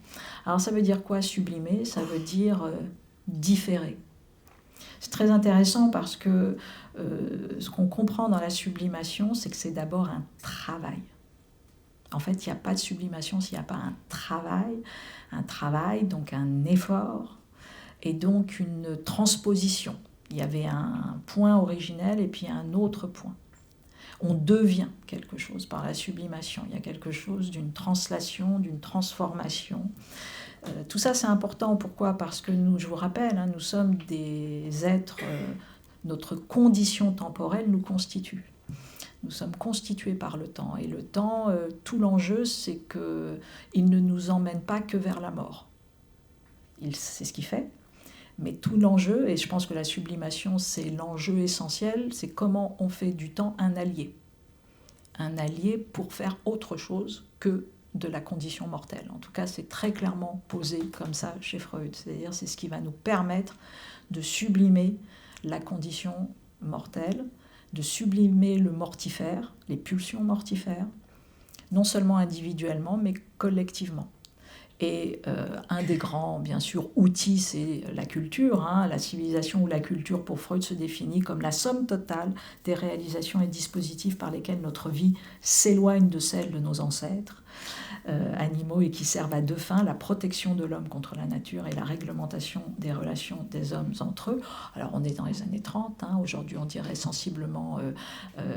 S3: Alors ça veut dire quoi sublimer ? Ça veut dire différer. C'est très intéressant parce que ce qu'on comprend dans la sublimation, c'est que c'est d'abord un travail. En fait, il n'y a pas de sublimation s'il n'y a pas un travail, donc un effort, et donc une transposition. Il y avait un point originel et puis un autre point. On devient quelque chose par la sublimation. Il y a quelque chose d'une translation, d'une transformation. Tout ça, c'est important. Pourquoi ? Parce que nous, je vous rappelle, hein, nous sommes des êtres, notre condition temporelle nous constitue. Nous sommes constitués par le temps. Et le temps, tout l'enjeu, c'est qu'il ne nous emmène pas que vers la mort. C'est ce qu'il fait. Mais tout l'enjeu, et je pense que la sublimation, c'est l'enjeu essentiel, c'est comment on fait du temps un allié. Un allié pour faire autre chose que de la condition mortelle. En tout cas, c'est très clairement posé comme ça chez Freud. C'est-à-dire, c'est ce qui va nous permettre de sublimer la condition mortelle, de sublimer le mortifère, les pulsions mortifères, non seulement individuellement, mais collectivement. Et un des grands, bien sûr, outils, c'est la culture. Hein. La civilisation ou la culture, pour Freud, se définit comme la somme totale des réalisations et dispositifs par lesquels notre vie s'éloigne de celle de nos ancêtres animaux et qui servent à deux fins, la protection de l'homme contre la nature et la réglementation des relations des hommes entre eux. Alors on est dans les années 30, hein. Aujourd'hui on dirait sensiblement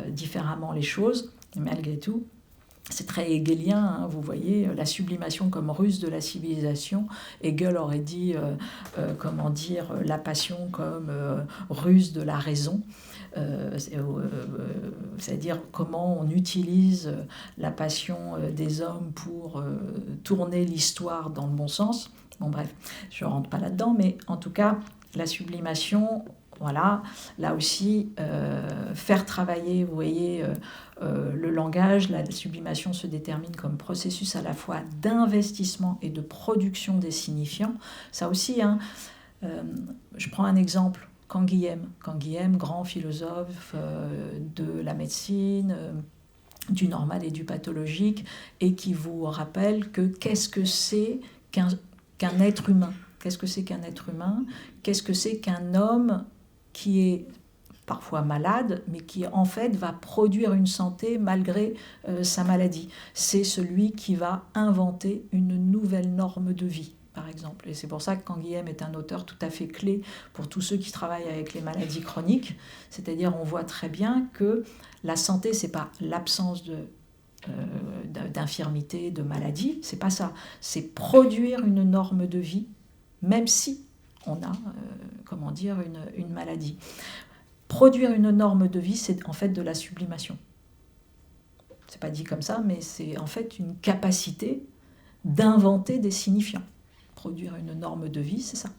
S3: différemment les choses, mais malgré tout, c'est très hegelien, hein, vous voyez, la sublimation comme ruse de la civilisation. Hegel aurait dit, la passion comme ruse de la raison. C'est-à-dire comment on utilise la passion des hommes pour tourner l'histoire dans le bon sens. Bon bref, je ne rentre pas là-dedans, mais en tout cas, la sublimation, voilà, là aussi, faire travailler, vous voyez, le langage, la sublimation se détermine comme processus à la fois d'investissement et de production des signifiants. Ça aussi, hein, je prends un exemple. Canguilhem, grand philosophe de la médecine, du normal et du pathologique, et qui vous rappelle que qu'est-ce que c'est qu'un être humain ? Qu'est-ce que c'est qu'un être humain ? Qu'est-ce que c'est qu'un homme qui est parfois malade, mais qui en fait va produire une santé malgré sa maladie ? C'est celui qui va inventer une nouvelle norme de vie, par exemple. Et c'est pour ça que Canguilhem est un auteur tout à fait clé pour tous ceux qui travaillent avec les maladies chroniques. C'est-à-dire, on voit très bien que la santé, c'est pas l'absence d'infirmité, de maladie, c'est pas ça. C'est produire une norme de vie, même si on a, une maladie. Produire une norme de vie, c'est en fait de la sublimation. C'est pas dit comme ça, mais c'est en fait une capacité d'inventer des signifiants. Produire une norme de vie, c'est ça.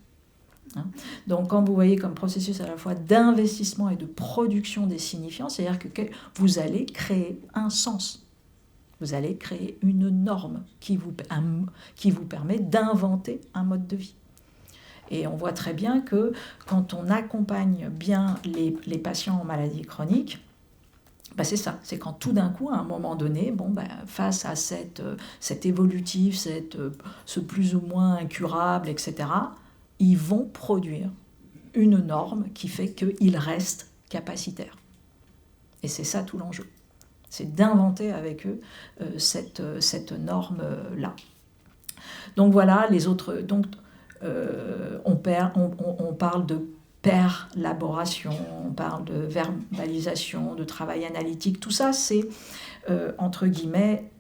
S3: Hein ? Donc quand vous voyez comme processus à la fois d'investissement et de production des signifiants, c'est-à-dire que vous allez créer un sens. Vous allez créer une norme qui vous permet d'inventer un mode de vie. Et on voit très bien que quand on accompagne bien les patients en maladie chronique, ben c'est ça, c'est quand tout d'un coup, à un moment donné, face à cet évolutif, ce plus ou moins incurable, etc., ils vont produire une norme qui fait qu'ils restent capacitaires. Et c'est ça tout l'enjeu. C'est d'inventer avec eux cette norme-là. Donc voilà, les autres... on parle de perlaboration, on parle de verbalisation, de travail analytique, tout ça c'est entre guillemets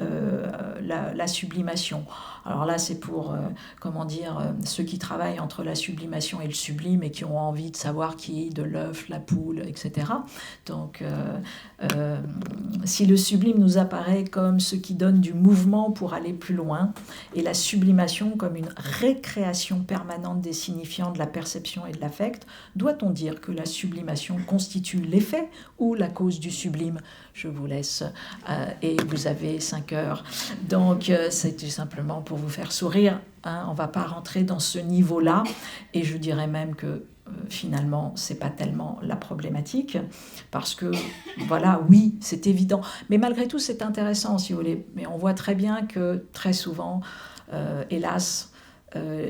S3: la sublimation. Alors là c'est pour ceux qui travaillent entre la sublimation et le sublime et qui ont envie de savoir qui est de l'œuf, la poule, etc. Donc si le sublime nous apparaît comme ce qui donne du mouvement pour aller plus loin et la sublimation comme une récréation permanente des signifiants de la perception et de l'affect, doit-on dire que la sublimation constitue l'effet ou la cause du sublime? Je vous laisse et vous avez 5 heures. Donc c'est tout simplement pour vous faire sourire. Hein, on ne va pas rentrer dans ce niveau-là et je dirais même que finalement, ce n'est pas tellement la problématique, parce que, voilà, oui, c'est évident. Mais malgré tout, c'est intéressant, si vous voulez. Mais on voit très bien que, très souvent, hélas,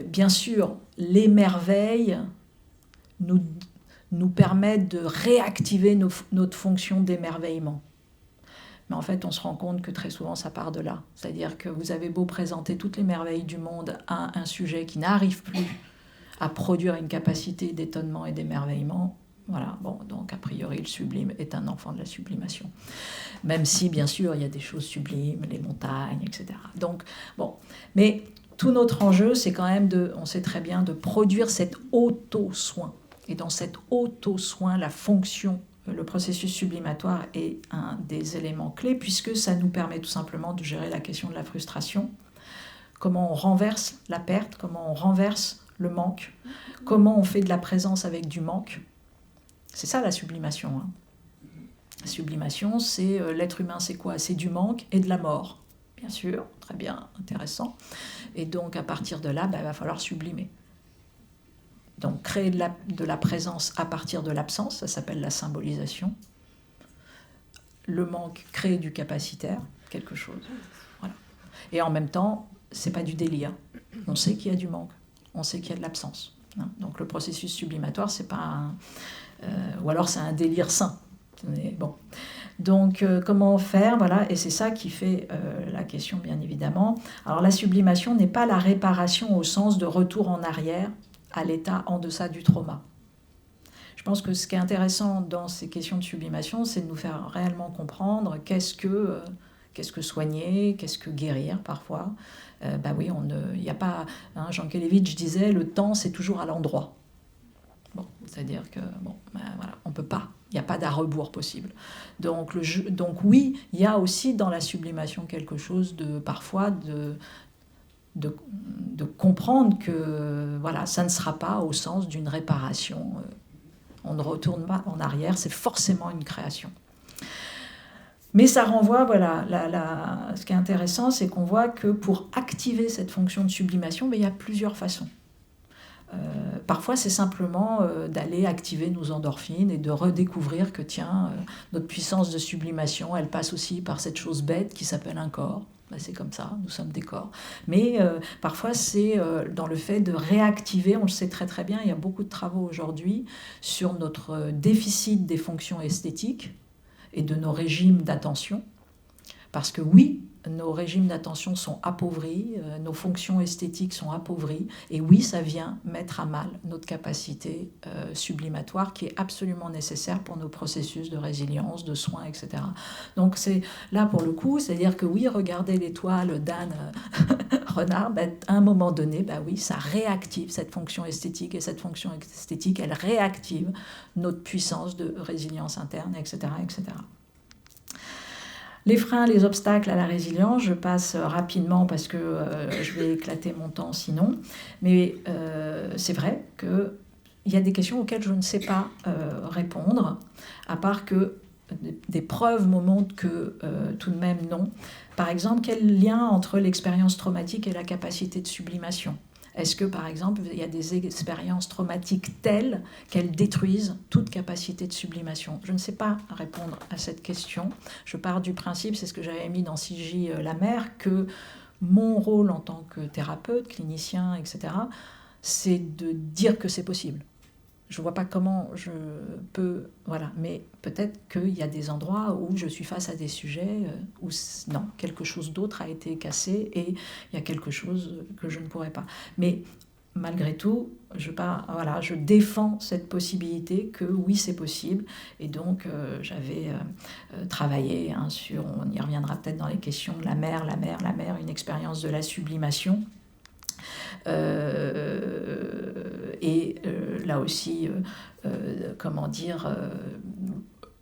S3: bien sûr, les merveilles nous permettent de réactiver notre fonction d'émerveillement. Mais en fait, on se rend compte que très souvent, ça part de là. C'est-à-dire que vous avez beau présenter toutes les merveilles du monde à un sujet qui n'arrive plus à produire une capacité d'étonnement et d'émerveillement. Voilà, bon, donc a priori, le sublime est un enfant de la sublimation. Même si, bien sûr, il y a des choses sublimes, les montagnes, etc. Donc, bon, mais tout notre enjeu, c'est quand même on sait très bien, de produire cet auto-soin. Et dans cet auto-soin, la fonction, le processus sublimatoire est un des éléments clés, puisque ça nous permet tout simplement de gérer la question de la frustration, comment on renverse la perte, comment on renverse le manque, comment on fait de la présence avec du manque. C'est ça la sublimation. Hein. La sublimation, c'est l'être humain, c'est quoi? C'est du manque et de la mort, bien sûr, très bien, intéressant. Et donc à partir de là, il va falloir sublimer. Donc créer de la présence à partir de l'absence, ça s'appelle la symbolisation. Le manque crée du capacitaire, quelque chose. Voilà. Et en même temps, c'est pas du délire. On sait qu'il y a du manque. On sait qu'il y a de l'absence. Donc le processus sublimatoire, c'est pas ou alors c'est un délire sain. Bon. Donc comment faire, voilà, et c'est ça qui fait la question, bien évidemment. Alors la sublimation n'est pas la réparation au sens de retour en arrière à l'état en deçà du trauma. Je pense que ce qui est intéressant dans ces questions de sublimation, c'est de nous faire réellement comprendre qu'est-ce que soigner, qu'est-ce que guérir parfois. Oui, il n'y a pas. Hein, Jean Kelevitch disait le temps, c'est toujours à l'endroit. Bon, c'est-à-dire que voilà, on peut pas. Il n'y a pas d'à-rebours possible. Donc oui, il y a aussi dans la sublimation quelque chose de parfois de comprendre que voilà, ça ne sera pas au sens d'une réparation. On ne retourne pas en arrière, c'est forcément une création. Mais ça renvoie, voilà, ce qui est intéressant, c'est qu'on voit que pour activer cette fonction de sublimation, il y a plusieurs façons. Parfois, c'est simplement d'aller activer nos endorphines et de redécouvrir que, tiens, notre puissance de sublimation, elle passe aussi par cette chose bête qui s'appelle un corps. C'est comme ça, nous sommes des corps. Mais parfois, c'est dans le fait de réactiver, on le sait très très bien, il y a beaucoup de travaux aujourd'hui sur notre déficit des fonctions esthétiques et de nos régimes d'attention. Parce que oui, nos régimes d'attention sont appauvris, nos fonctions esthétiques sont appauvries, et oui, ça vient mettre à mal notre capacité sublimatoire qui est absolument nécessaire pour nos processus de résilience, de soins, etc. Donc c'est là pour le coup, c'est-à-dire que oui, regardez l'étoile d'Anne Renard, à un moment donné, oui, ça réactive cette fonction esthétique, et cette fonction esthétique, elle réactive notre puissance de résilience interne, etc., etc. Les freins, les obstacles à la résilience, je passe rapidement parce que je vais éclater mon temps sinon, mais c'est vrai qu'il y a des questions auxquelles je ne sais pas répondre, à part que des preuves me montrent que tout de même non. Par exemple, quel lien entre l'expérience traumatique et la capacité de sublimation ? Est-ce que, par exemple, il y a des expériences traumatiques telles qu'elles détruisent toute capacité de sublimation ? Je ne sais pas répondre à cette question. Je pars du principe, c'est ce que j'avais mis dans 6J la mère, que mon rôle en tant que thérapeute, clinicien, etc., c'est de dire que c'est possible. Je ne vois pas comment je peux... Voilà. Mais peut-être qu'il y a des endroits où je suis face à des sujets où non, quelque chose d'autre a été cassé et il y a quelque chose que je ne pourrais pas. Mais malgré tout, je défends cette possibilité que oui, c'est possible. Et donc, j'avais travaillé sur, on y reviendra peut-être dans les questions de la mer, une expérience de la sublimation. Et là aussi,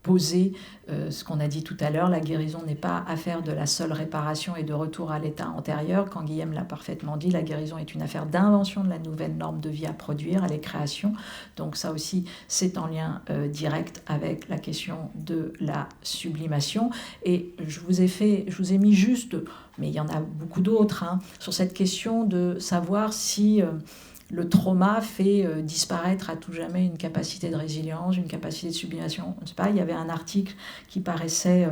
S3: poser ce qu'on a dit tout à l'heure, la guérison n'est pas affaire de la seule réparation et de retour à l'état antérieur. Quand Guillaume l'a parfaitement dit, la guérison est une affaire d'invention de la nouvelle norme de vie à produire, elle est création. Donc ça aussi, c'est en lien direct avec la question de la sublimation. Et je vous ai mis juste, mais il y en a beaucoup d'autres, sur cette question de savoir si le trauma fait disparaître à tout jamais une capacité de résilience, une capacité de sublimation. Je ne sais pas, il y avait un article qui paraissait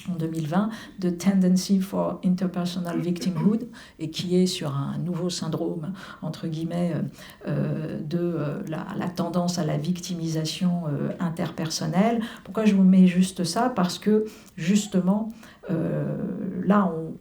S3: en 2020 de Tendency for Interpersonal Victimhood et qui est sur un nouveau syndrome, entre guillemets, de la tendance à la victimisation interpersonnelle. Pourquoi je vous mets juste ça? Parce que justement, là, on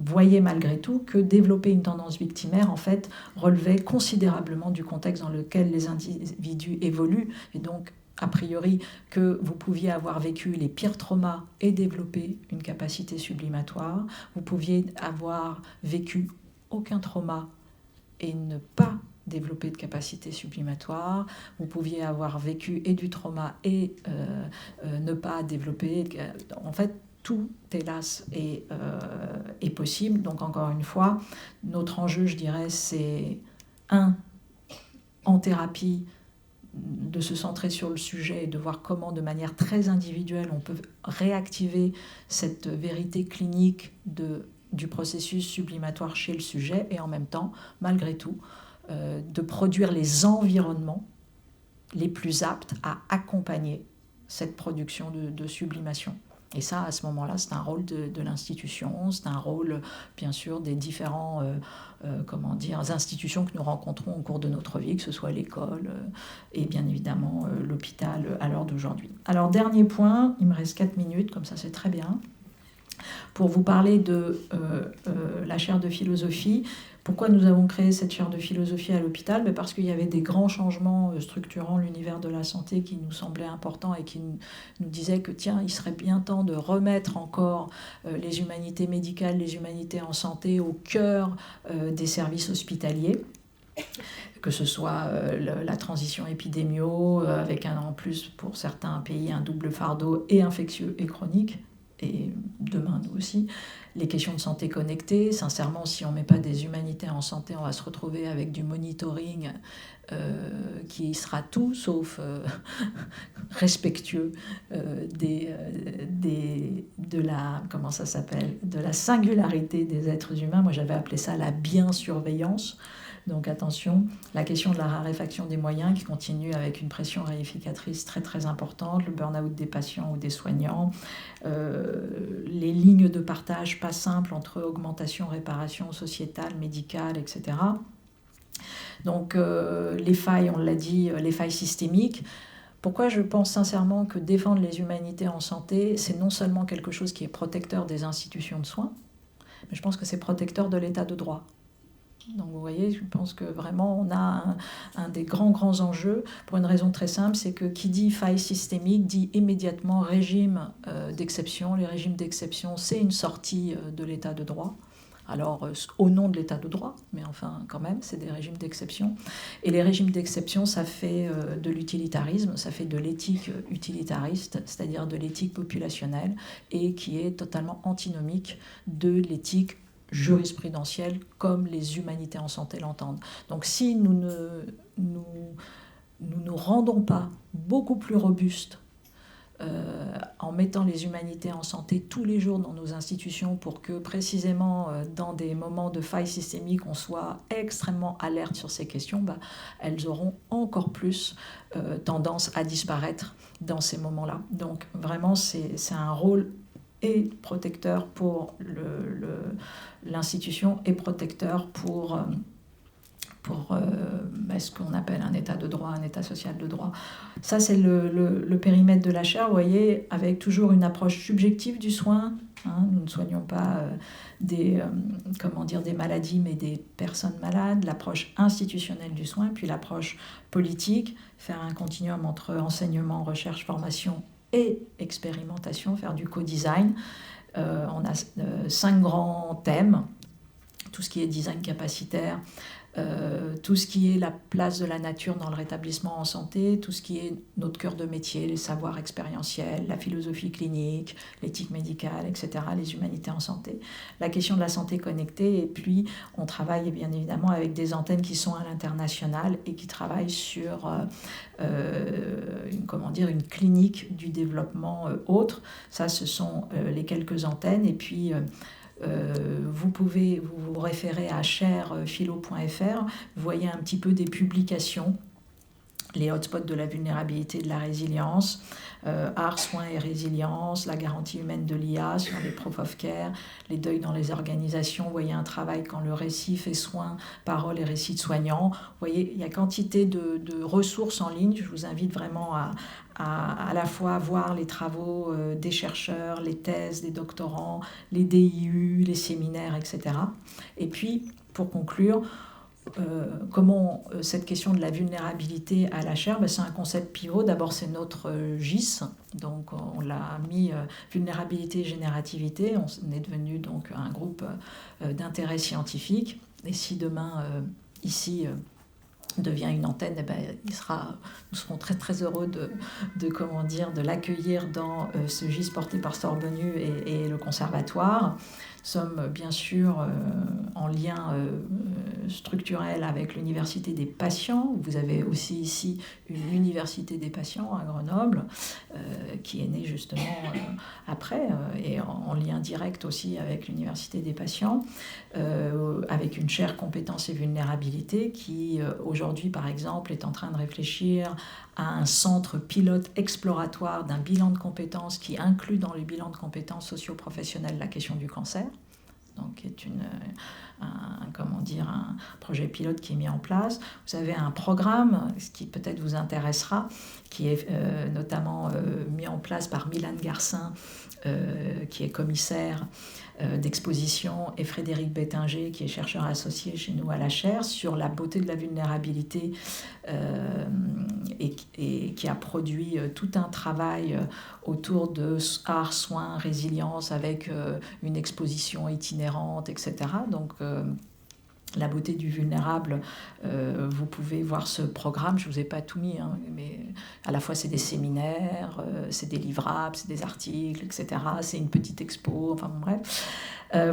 S3: voyait malgré tout que développer une tendance victimaire, en fait, relevait considérablement du contexte dans lequel les individus évoluent, et donc, a priori, que vous pouviez avoir vécu les pires traumas et développer une capacité sublimatoire, vous pouviez avoir vécu aucun trauma et ne pas développer de capacité sublimatoire, vous pouviez avoir vécu et du trauma et ne pas développer, en fait, tout, hélas, est possible. Donc, encore une fois, notre enjeu, je dirais, c'est en thérapie, de se centrer sur le sujet et de voir comment, de manière très individuelle, on peut réactiver cette vérité clinique du processus sublimatoire chez le sujet et en même temps, malgré tout, de produire les environnements les plus aptes à accompagner cette production de sublimation. Et ça, à ce moment-là, c'est un rôle de l'institution, c'est un rôle, bien sûr, des différents institutions que nous rencontrons au cours de notre vie, que ce soit l'école et bien évidemment l'hôpital à l'heure d'aujourd'hui. Alors, dernier point, il me reste 4 minutes, comme ça c'est très bien, pour vous parler de la chaire de philosophie. Pourquoi nous avons créé cette chaire de philosophie à l'hôpital? Parce qu'il y avait des grands changements structurant l'univers de la santé qui nous semblaient importants et qui nous disaient que tiens, il serait bien temps de remettre encore les humanités médicales, les humanités en santé au cœur des services hospitaliers, que ce soit la transition épidémio, avec en plus pour certains pays un double fardeau et infectieux et chronique, et demain nous aussi, les questions de santé connectée. Sincèrement, si on ne met pas des humanités en santé, on va se retrouver avec du monitoring qui sera tout sauf respectueux de la singularité des êtres humains. Moi, j'avais appelé ça la bien-surveillance. Donc attention, la question de la raréfaction des moyens qui continue avec une pression réificatrice très très importante, le burn-out des patients ou des soignants, les lignes de partage pas simples entre augmentation, réparation sociétale, médicale, etc. Donc les failles, on l'a dit, les failles systémiques. Pourquoi je pense sincèrement que défendre les humanités en santé, c'est non seulement quelque chose qui est protecteur des institutions de soins, mais je pense que c'est protecteur de l'état de droit. Donc vous voyez, je pense que vraiment on a un des grands enjeux pour une raison très simple, c'est que qui dit faille systémique dit immédiatement régime d'exception. Les régimes d'exception, c'est une sortie de l'état de droit. Alors au nom de l'état de droit, mais enfin quand même, c'est des régimes d'exception. Et les régimes d'exception, ça fait de l'utilitarisme, ça fait de l'éthique utilitariste, c'est-à-dire de l'éthique populationnelle, et qui est totalement antinomique de l'éthique jurisprudentielle comme les humanités en santé l'entendent. Donc si nous ne nous rendons pas beaucoup plus robustes en mettant les humanités en santé tous les jours dans nos institutions pour que précisément dans des moments de faille systémique on soit extrêmement alerte sur ces questions, elles auront encore plus tendance à disparaître dans ces moments-là. Donc vraiment c'est un rôle et protecteur pour l'institution et protecteur pour ce qu'on appelle un état de droit, un état social de droit. Ça, c'est le périmètre de la chaire, vous voyez, avec toujours une approche subjective du soin Hein. Nous ne soignons pas des maladies, mais des personnes malades. L'approche institutionnelle du soin, puis l'approche politique, faire un continuum entre enseignement, recherche, formation et expérimentation, faire du co-design. On a 5 grands thèmes, tout ce qui est design capacitaire, tout ce qui est la place de la nature dans le rétablissement en santé, tout ce qui est notre cœur de métier, les savoirs expérientiels, la philosophie clinique, l'éthique médicale, etc., les humanités en santé, la question de la santé connectée, et puis on travaille bien évidemment avec des antennes qui sont à l'international et qui travaillent sur une clinique du développement autre. Ça, ce sont les quelques antennes, et puis vous pouvez vous référer à cherphilo.fr, vous voyez un petit peu des publications, les hotspots de la vulnérabilité et de la résilience, art, soins et résilience, la garantie humaine de l'IA sur les proof of care, les deuils dans les organisations, vous voyez un travail quand le récit fait soin, parole et récit de soignants. Vous voyez, il y a quantité de ressources en ligne. Je vous invite vraiment à la fois voir les travaux des chercheurs, les thèses des doctorants, les DIU, les séminaires, etc. Et puis, pour conclure, comment cette question de la vulnérabilité à la chair, c'est un concept pivot. D'abord, c'est notre GIS, donc on l'a mis vulnérabilité et générativité. On est devenu donc un groupe d'intérêt scientifique. Et si demain, ici, devient une antenne, nous serons très très heureux de l'accueillir dans ce GIS porté par Sorbonne et le conservatoire. Nous sommes bien sûr en lien structurel avec l'université des patients. Vous avez aussi ici une université des patients à Grenoble qui est née justement après et en lien direct aussi avec l'université des patients, avec une chaire compétences et vulnérabilité qui aujourd'hui par exemple est en train de réfléchir à un centre pilote exploratoire d'un bilan de compétences qui inclut dans le bilan de compétences socio-professionnelles la question du cancer, donc qui est un projet pilote qui est mis en place. Vous avez un programme, ce qui peut-être vous intéressera, qui est notamment mis en place par Milan Garcin, qui est commissaire d'exposition, et Frédéric Bettinger, qui est chercheur associé chez nous à la chaire, sur la beauté de la vulnérabilité et qui a produit tout un travail autour de art, soins, résilience, avec une exposition itinérante, etc. Donc, la beauté du vulnérable, vous pouvez voir ce programme, je ne vous ai pas tout mis, hein, mais à la fois c'est des séminaires, c'est des livrables, c'est des articles, etc. C'est une petite expo, enfin bon, bref.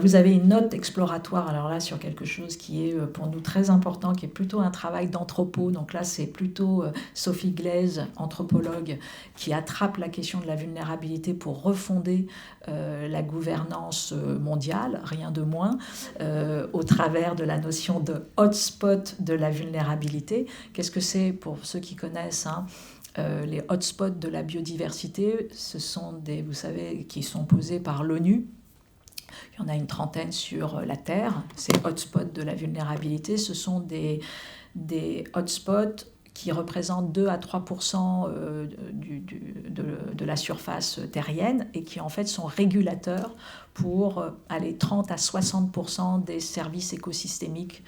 S3: Vous avez une note exploratoire, alors là sur quelque chose qui est pour nous très important, qui est plutôt un travail d'anthropo. Donc là c'est plutôt Sophie Glaise, anthropologue, qui attrape la question de la vulnérabilité pour refonder la gouvernance mondiale, rien de moins, au travers de la notion de hotspot de la vulnérabilité. Qu'est-ce que c'est pour ceux qui connaissent, hein, les hotspots de la biodiversité? Ce sont des, vous savez, qui sont posés par l'ONU. Il y en a une trentaine sur la Terre. Ces hotspots de la vulnérabilité, ce sont des hotspots qui représentent 2 à 3% de la surface terrienne et qui en fait sont régulateurs pour 30 à 60% des services écosystémiques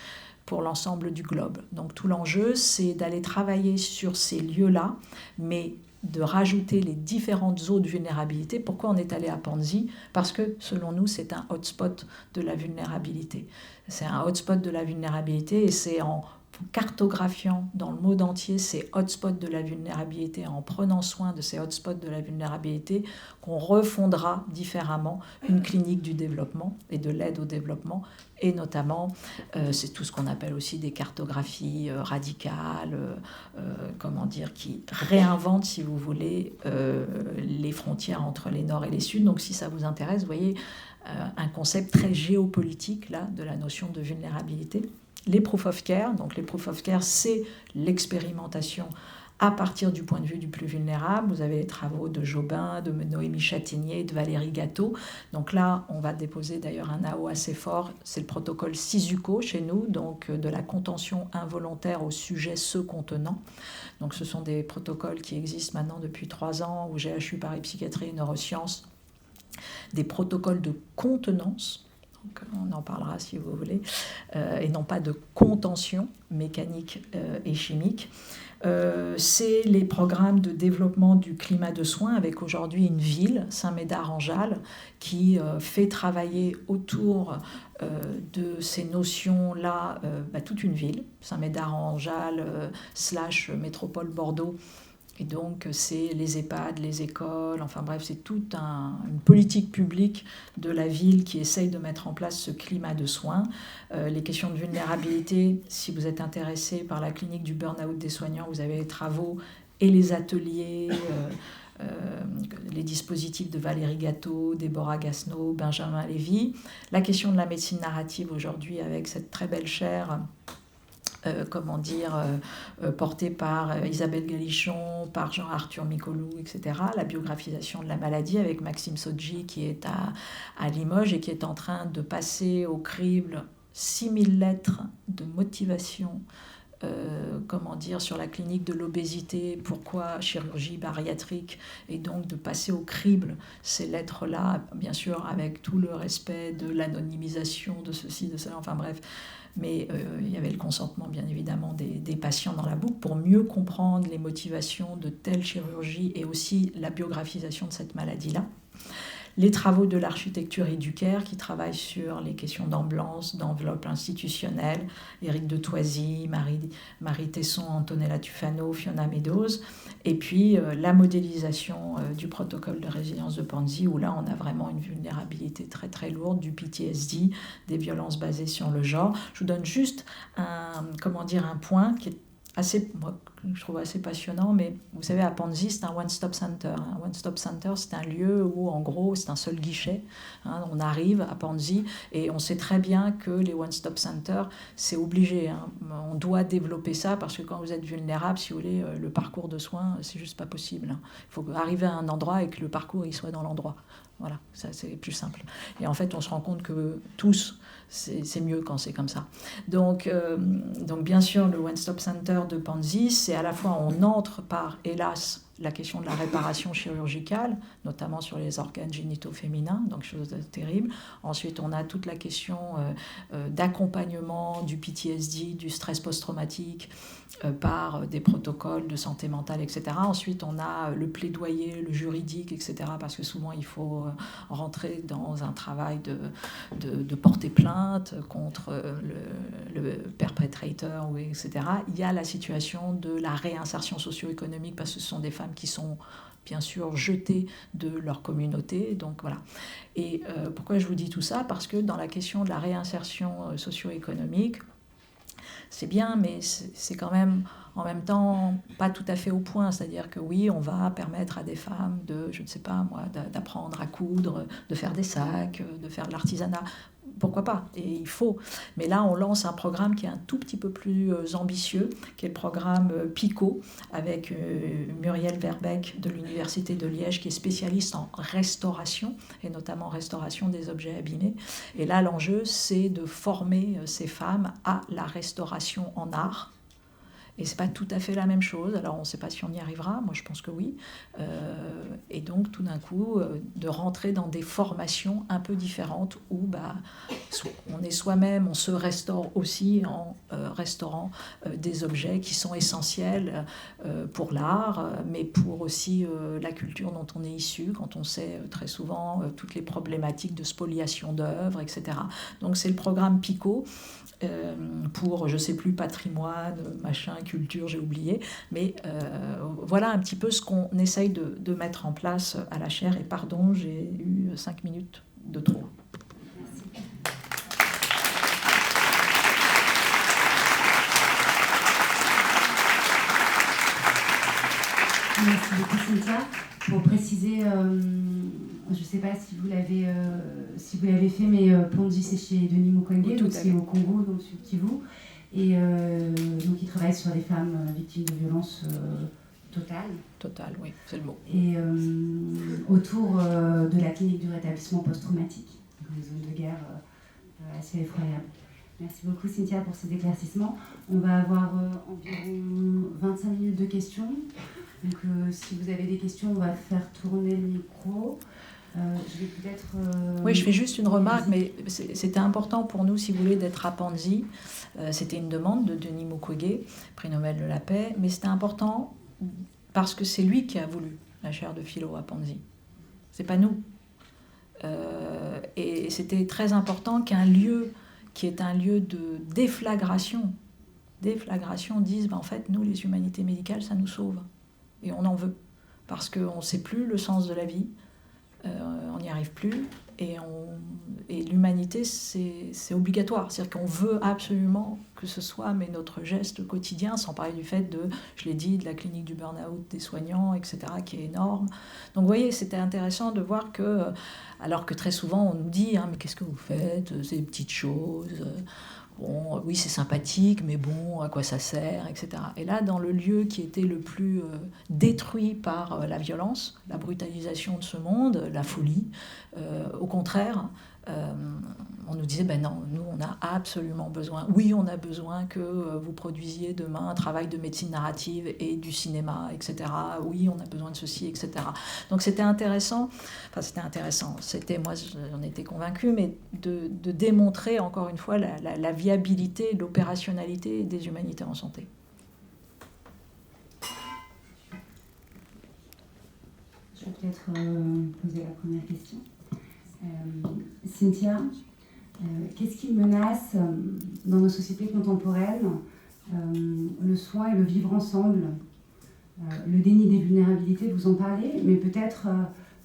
S3: pour l'ensemble du globe. Donc tout l'enjeu, c'est d'aller travailler sur ces lieux-là, mais de rajouter les différentes zones de vulnérabilité. Pourquoi on est allé à Panzi? Parce que, selon nous, c'est un hotspot de la vulnérabilité. C'est un hotspot de la vulnérabilité et c'est en cartographiant dans le monde entier ces hotspots de la vulnérabilité, en prenant soin de ces hotspots de la vulnérabilité, qu'on refondera différemment une clinique du développement et de l'aide au développement, et notamment, c'est tout ce qu'on appelle aussi des cartographies radicales, qui réinventent, si vous voulez, les frontières entre les nord et les sud. Donc si ça vous intéresse, vous voyez un concept très géopolitique là, de la notion de vulnérabilité. Les proof of care, donc les proof of care, c'est l'expérimentation à partir du point de vue du plus vulnérable. Vous avez les travaux de Jobin, de Noémie Châtaignier, de Valérie Gâteau. Donc là, on va déposer d'ailleurs un AO assez fort. C'est le protocole CISUCO chez nous, donc de la contention involontaire au sujet se contenant. Donc ce sont des protocoles qui existent maintenant depuis 3 ans au GHU Paris Psychiatrie et Neurosciences des protocoles de contenance, donc on en parlera si vous voulez, et non pas de contention mécanique et chimique. C'est les programmes de développement du climat de soins, avec aujourd'hui une ville, Saint-Médard-en-Jalles, qui fait travailler autour de ces notions-là toute une ville, Saint-Médard-en-Jalles / métropole Bordeaux. Et donc, c'est les EHPAD, les écoles, enfin bref, c'est toute une politique publique de la ville qui essaye de mettre en place ce climat de soins. Les questions de vulnérabilité, si vous êtes intéressé par la clinique du burn-out des soignants, vous avez les travaux et les ateliers, les dispositifs de Valérie Gâteau, Déborah Gasneau, Benjamin Lévy. La question de la médecine narrative aujourd'hui avec cette très belle chaire portée par Isabelle Galichon, par Jean-Arthur Micolou, etc. La biographisation de la maladie avec Maxime Sodji qui est à Limoges et qui est en train de passer au crible 6000 lettres de motivation sur la clinique de l'obésité, pourquoi chirurgie bariatrique, et donc de passer au crible ces lettres-là, bien sûr avec tout le respect de l'anonymisation de ceci, de cela, enfin bref. Mais il y avait le consentement, bien évidemment, des patients dans la boucle pour mieux comprendre les motivations de telle chirurgie et aussi la biographisation de cette maladie-là. Les travaux de l'architecture et du Caire qui travaillent sur les questions d'enveloppe institutionnelle, Éric de Thoisy, Marie Tesson, Antonella Tufano, Fiona Meadows, et puis la modélisation du protocole de résilience de Panzi, où là on a vraiment une vulnérabilité très très lourde, du PTSD, des violences basées sur le genre. Je vous donne juste un point qui est je trouve assez passionnant, mais vous savez, à Panzi, c'est un one-stop center. Un one-stop center, c'est un lieu où, en gros, c'est un seul guichet. On arrive à Panzi et on sait très bien que les one-stop centers, c'est obligé. On doit développer ça parce que quand vous êtes vulnérable, si vous voulez, le parcours de soins, c'est juste pas possible. Il faut arriver à un endroit et que le parcours il soit dans l'endroit. Voilà, ça c'est plus simple. Et en fait, on se rend compte que tous, c'est mieux quand c'est comme ça. Donc bien sûr, le One Stop Center de Panzi, c'est à la fois, on entre par, hélas, la question de la réparation chirurgicale, notamment sur les organes génitaux féminins, donc chose terrible. Ensuite, on a toute la question d'accompagnement du PTSD, du stress post-traumatique, par des protocoles de santé mentale, etc. Ensuite, on a le plaidoyer, le juridique, etc. Parce que souvent, il faut rentrer dans un travail de porter plainte contre le perpetrator, etc. Il y a la situation de la réinsertion socio-économique, parce que ce sont des femmes qui sont bien sûr jetées de leur communauté. Donc voilà. Et pourquoi je vous dis tout ça ? Parce que dans la question de la réinsertion socio-économique, c'est bien, mais c'est quand même en même temps pas tout à fait au point. C'est-à-dire que oui, on va permettre à des femmes d'apprendre à coudre, de faire des sacs, de faire de l'artisanat. Pourquoi pas ? Et il faut. Mais là, on lance un programme qui est un tout petit peu plus ambitieux, qui est le programme PICO, avec Muriel Verbeek de l'Université de Liège, qui est spécialiste en restauration, et notamment restauration des objets abîmés. Et là, l'enjeu, c'est de former ces femmes à la restauration en art. Et ce n'est pas tout à fait la même chose. Alors, on ne sait pas si on y arrivera. Moi, je pense que oui. Et donc, tout d'un coup, de rentrer dans des formations un peu différentes où on est soi-même, on se restaure aussi en restaurant des objets qui sont essentiels pour l'art, mais pour aussi la culture dont on est issu, quand on sait très souvent toutes les problématiques de spoliation d'œuvres, etc. Donc, c'est le programme PICO. Pour, je ne sais plus, patrimoine, machin, culture, j'ai oublié. Mais voilà un petit peu ce qu'on essaye de mettre en place à la chaire. Et pardon, j'ai eu 5 minutes de trop.
S2: Merci beaucoup, Cynthia. Pour préciser, je ne sais pas si vous l'avez fait, mais Panzi, c'est chez Denis Mukwege, donc c'est au Congo, donc sur Kivu. Et donc il travaille sur les femmes victimes de violences totales.
S3: Totales, oui, c'est le mot.
S2: Et autour de la clinique du rétablissement post-traumatique, dans les zones de guerre assez effroyables. Merci beaucoup, Cynthia, pour ces éclaircissements. On va avoir environ 25 minutes de questions. Donc, si vous avez des questions, on va faire tourner le micro. Je vais peut-être...
S3: Oui, je fais juste une remarque, mais c'était important pour nous, si vous voulez, d'être à Panzi. C'était une demande de Denis Mukwege, prix Nobel de la paix, mais c'était important parce que c'est lui qui a voulu la chaire de philo à Panzi. C'est pas nous. Et c'était très important qu'un lieu qui est un lieu de déflagration dise, en fait, nous, les humanités médicales, ça nous sauve. Et on en veut. Parce qu'on ne sait plus le sens de la vie, on n'y arrive plus, et l'humanité, c'est obligatoire. C'est-à-dire qu'on veut absolument que ce soit notre geste quotidien, sans parler du fait je l'ai dit, de la clinique du burn-out des soignants, etc., qui est énorme. Donc vous voyez, c'était intéressant de voir que, alors que très souvent on nous dit, mais qu'est-ce que vous faites, ces petites choses, bon, oui, c'est sympathique, mais bon, à quoi ça sert, etc. Et là, dans le lieu qui était le plus détruit par la violence, la brutalisation de ce monde, la folie, au contraire, on nous disait, non, nous, on a absolument besoin, oui, on a besoin que vous produisiez demain un travail de médecine narrative et du cinéma, etc. Oui, on a besoin de ceci, etc. Donc c'était intéressant, moi j'en étais convaincue, mais de démontrer encore une fois la viabilité, l'opérationnalité des humanités en santé.
S2: Je vais peut-être poser la première question. Cynthia, qu'est-ce qui menace dans nos sociétés contemporaines le soin et le vivre ensemble, le déni des vulnérabilités, vous en parlez, mais peut-être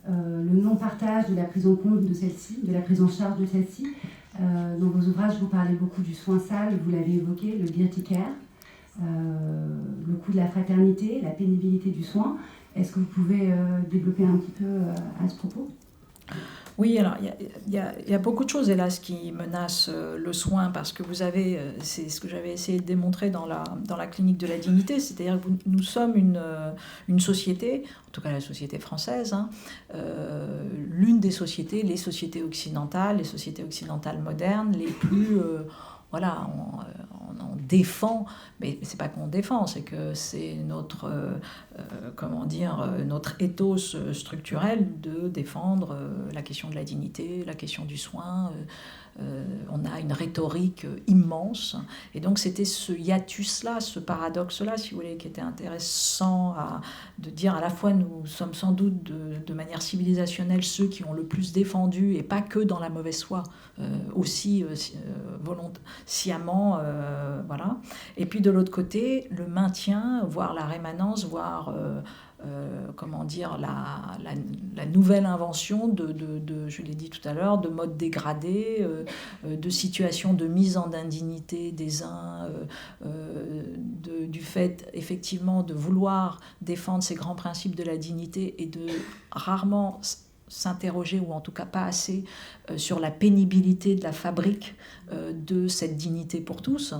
S2: le non-partage de la prise en compte de celle-ci, de la prise en charge de celle-ci. Dans vos ouvrages, vous parlez beaucoup du soin sale, vous l'avez évoqué, le dirty care, le coût de la fraternité, la pénibilité du soin. Est-ce que vous pouvez développer un petit peu à ce propos ?
S3: Oui, alors il y a beaucoup de choses, hélas, qui menacent le soin, parce que vous avez, c'est ce que j'avais essayé de démontrer dans la clinique de la dignité, c'est-à-dire que nous sommes une société, en tout cas la société française, l'une des sociétés, les sociétés occidentales modernes, les plus... voilà, on défend, mais c'est pas qu'on défend, c'est que c'est notre ethos structurel de défendre la question de la dignité, la question du soin. On a une rhétorique immense, et donc c'était ce hiatus-là, ce paradoxe-là, si vous voulez, qui était intéressant de dire à la fois nous sommes sans doute de manière civilisationnelle ceux qui ont le plus défendu, et pas que dans la mauvaise foi, aussi sciemment, voilà. Et puis de l'autre côté, le maintien, voire la rémanence, voire la nouvelle invention je l'ai dit tout à l'heure, de modes dégradés, de situations de mise en indignité des uns, du fait effectivement de vouloir défendre ces grands principes de la dignité et de rarement s'interroger, ou en tout cas pas assez, sur la pénibilité de la fabrique de cette dignité pour tous.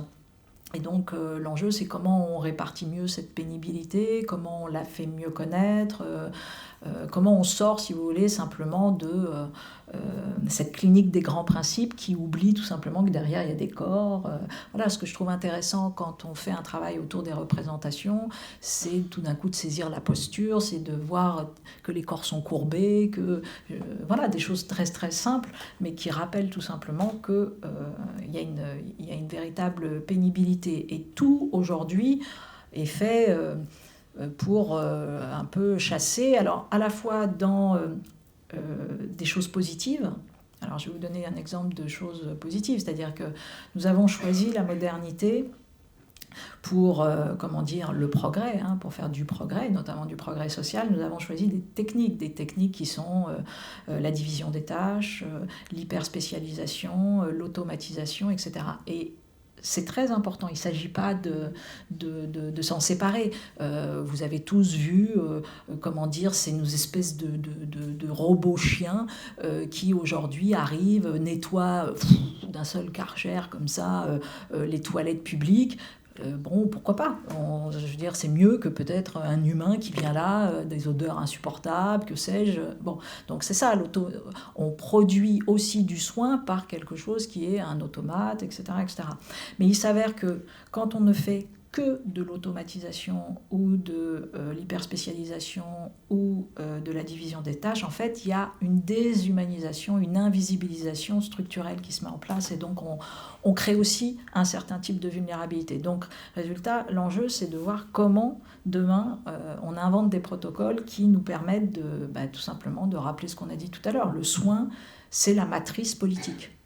S3: Et donc l'enjeu, c'est comment on répartit mieux cette pénibilité, comment on la fait mieux connaître, comment on sort, si vous voulez, simplement de cette clinique des grands principes qui oublie tout simplement que derrière il y a des corps. Voilà, ce que je trouve intéressant quand on fait un travail autour des représentations, c'est tout d'un coup de saisir la posture, c'est de voir que les corps sont courbés, voilà, des choses très très simples, mais qui rappellent tout simplement qu'il y a une véritable pénibilité. Et tout aujourd'hui est fait pour un peu chasser, alors à la fois dans des choses positives. Alors je vais vous donner un exemple de choses positives, c'est-à-dire que nous avons choisi la modernité pour le progrès, pour faire du progrès, notamment du progrès social. Nous avons choisi des techniques qui sont la division des tâches, l'hyperspécialisation, l'automatisation, etc. Et c'est très important, il ne s'agit pas de s'en séparer. Vous avez tous vu, ces nos espèces de robots chiens qui aujourd'hui arrivent, nettoient d'un seul Karcher comme ça les toilettes publiques. Bon, pourquoi pas ? Je veux dire, c'est mieux que peut-être un humain qui vient là, des odeurs insupportables, que sais-je. Bon, donc c'est ça, on produit aussi du soin par quelque chose qui est un automate, etc., etc. Mais il s'avère que quand on ne fait que de l'automatisation ou de l'hyperspécialisation ou de la division des tâches, en fait, il y a une déshumanisation, une invisibilisation structurelle qui se met en place, et donc on crée aussi un certain type de vulnérabilité. Donc, résultat, l'enjeu, c'est de voir comment, demain, on invente des protocoles qui nous permettent tout simplement de rappeler ce qu'on a dit tout à l'heure. Le soin, c'est la matrice politique.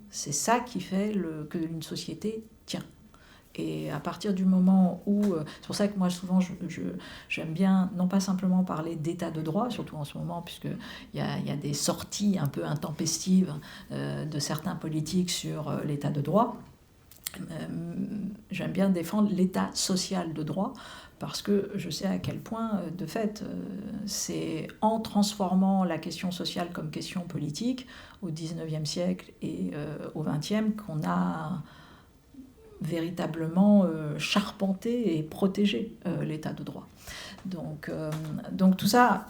S3: C'est ça qui fait qu'une société tient. Et à partir du moment où... c'est pour ça que moi, souvent, j'aime bien, non pas simplement parler d'état de droit, surtout en ce moment, puisqu'il y a des sorties un peu intempestives de certains politiques sur l'état de droit. J'aime bien défendre l'état social de droit, parce que je sais à quel point, de fait, c'est en transformant la question sociale comme question politique, au XIXe siècle et au XXe, qu'on a véritablement charpenté et protégé l'état de droit. Donc tout ça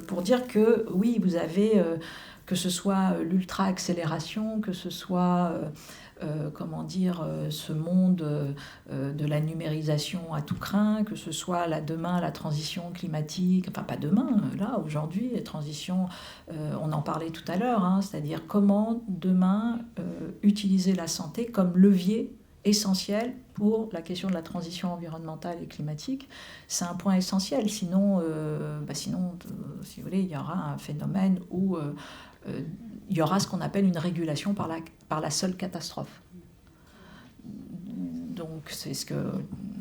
S3: pour dire que oui, vous avez, que ce soit l'ultra-accélération, que ce soit ce monde de la numérisation à tout crin, que ce soit demain la transition climatique, enfin pas demain, là aujourd'hui, la transition, on en parlait tout à l'heure, c'est-à-dire comment demain utiliser la santé comme levier essentiel pour la question de la transition environnementale et climatique. C'est un point essentiel, sinon, si vous voulez, il y aura un phénomène où il y aura ce qu'on appelle une régulation par la seule catastrophe. Donc c'est ce que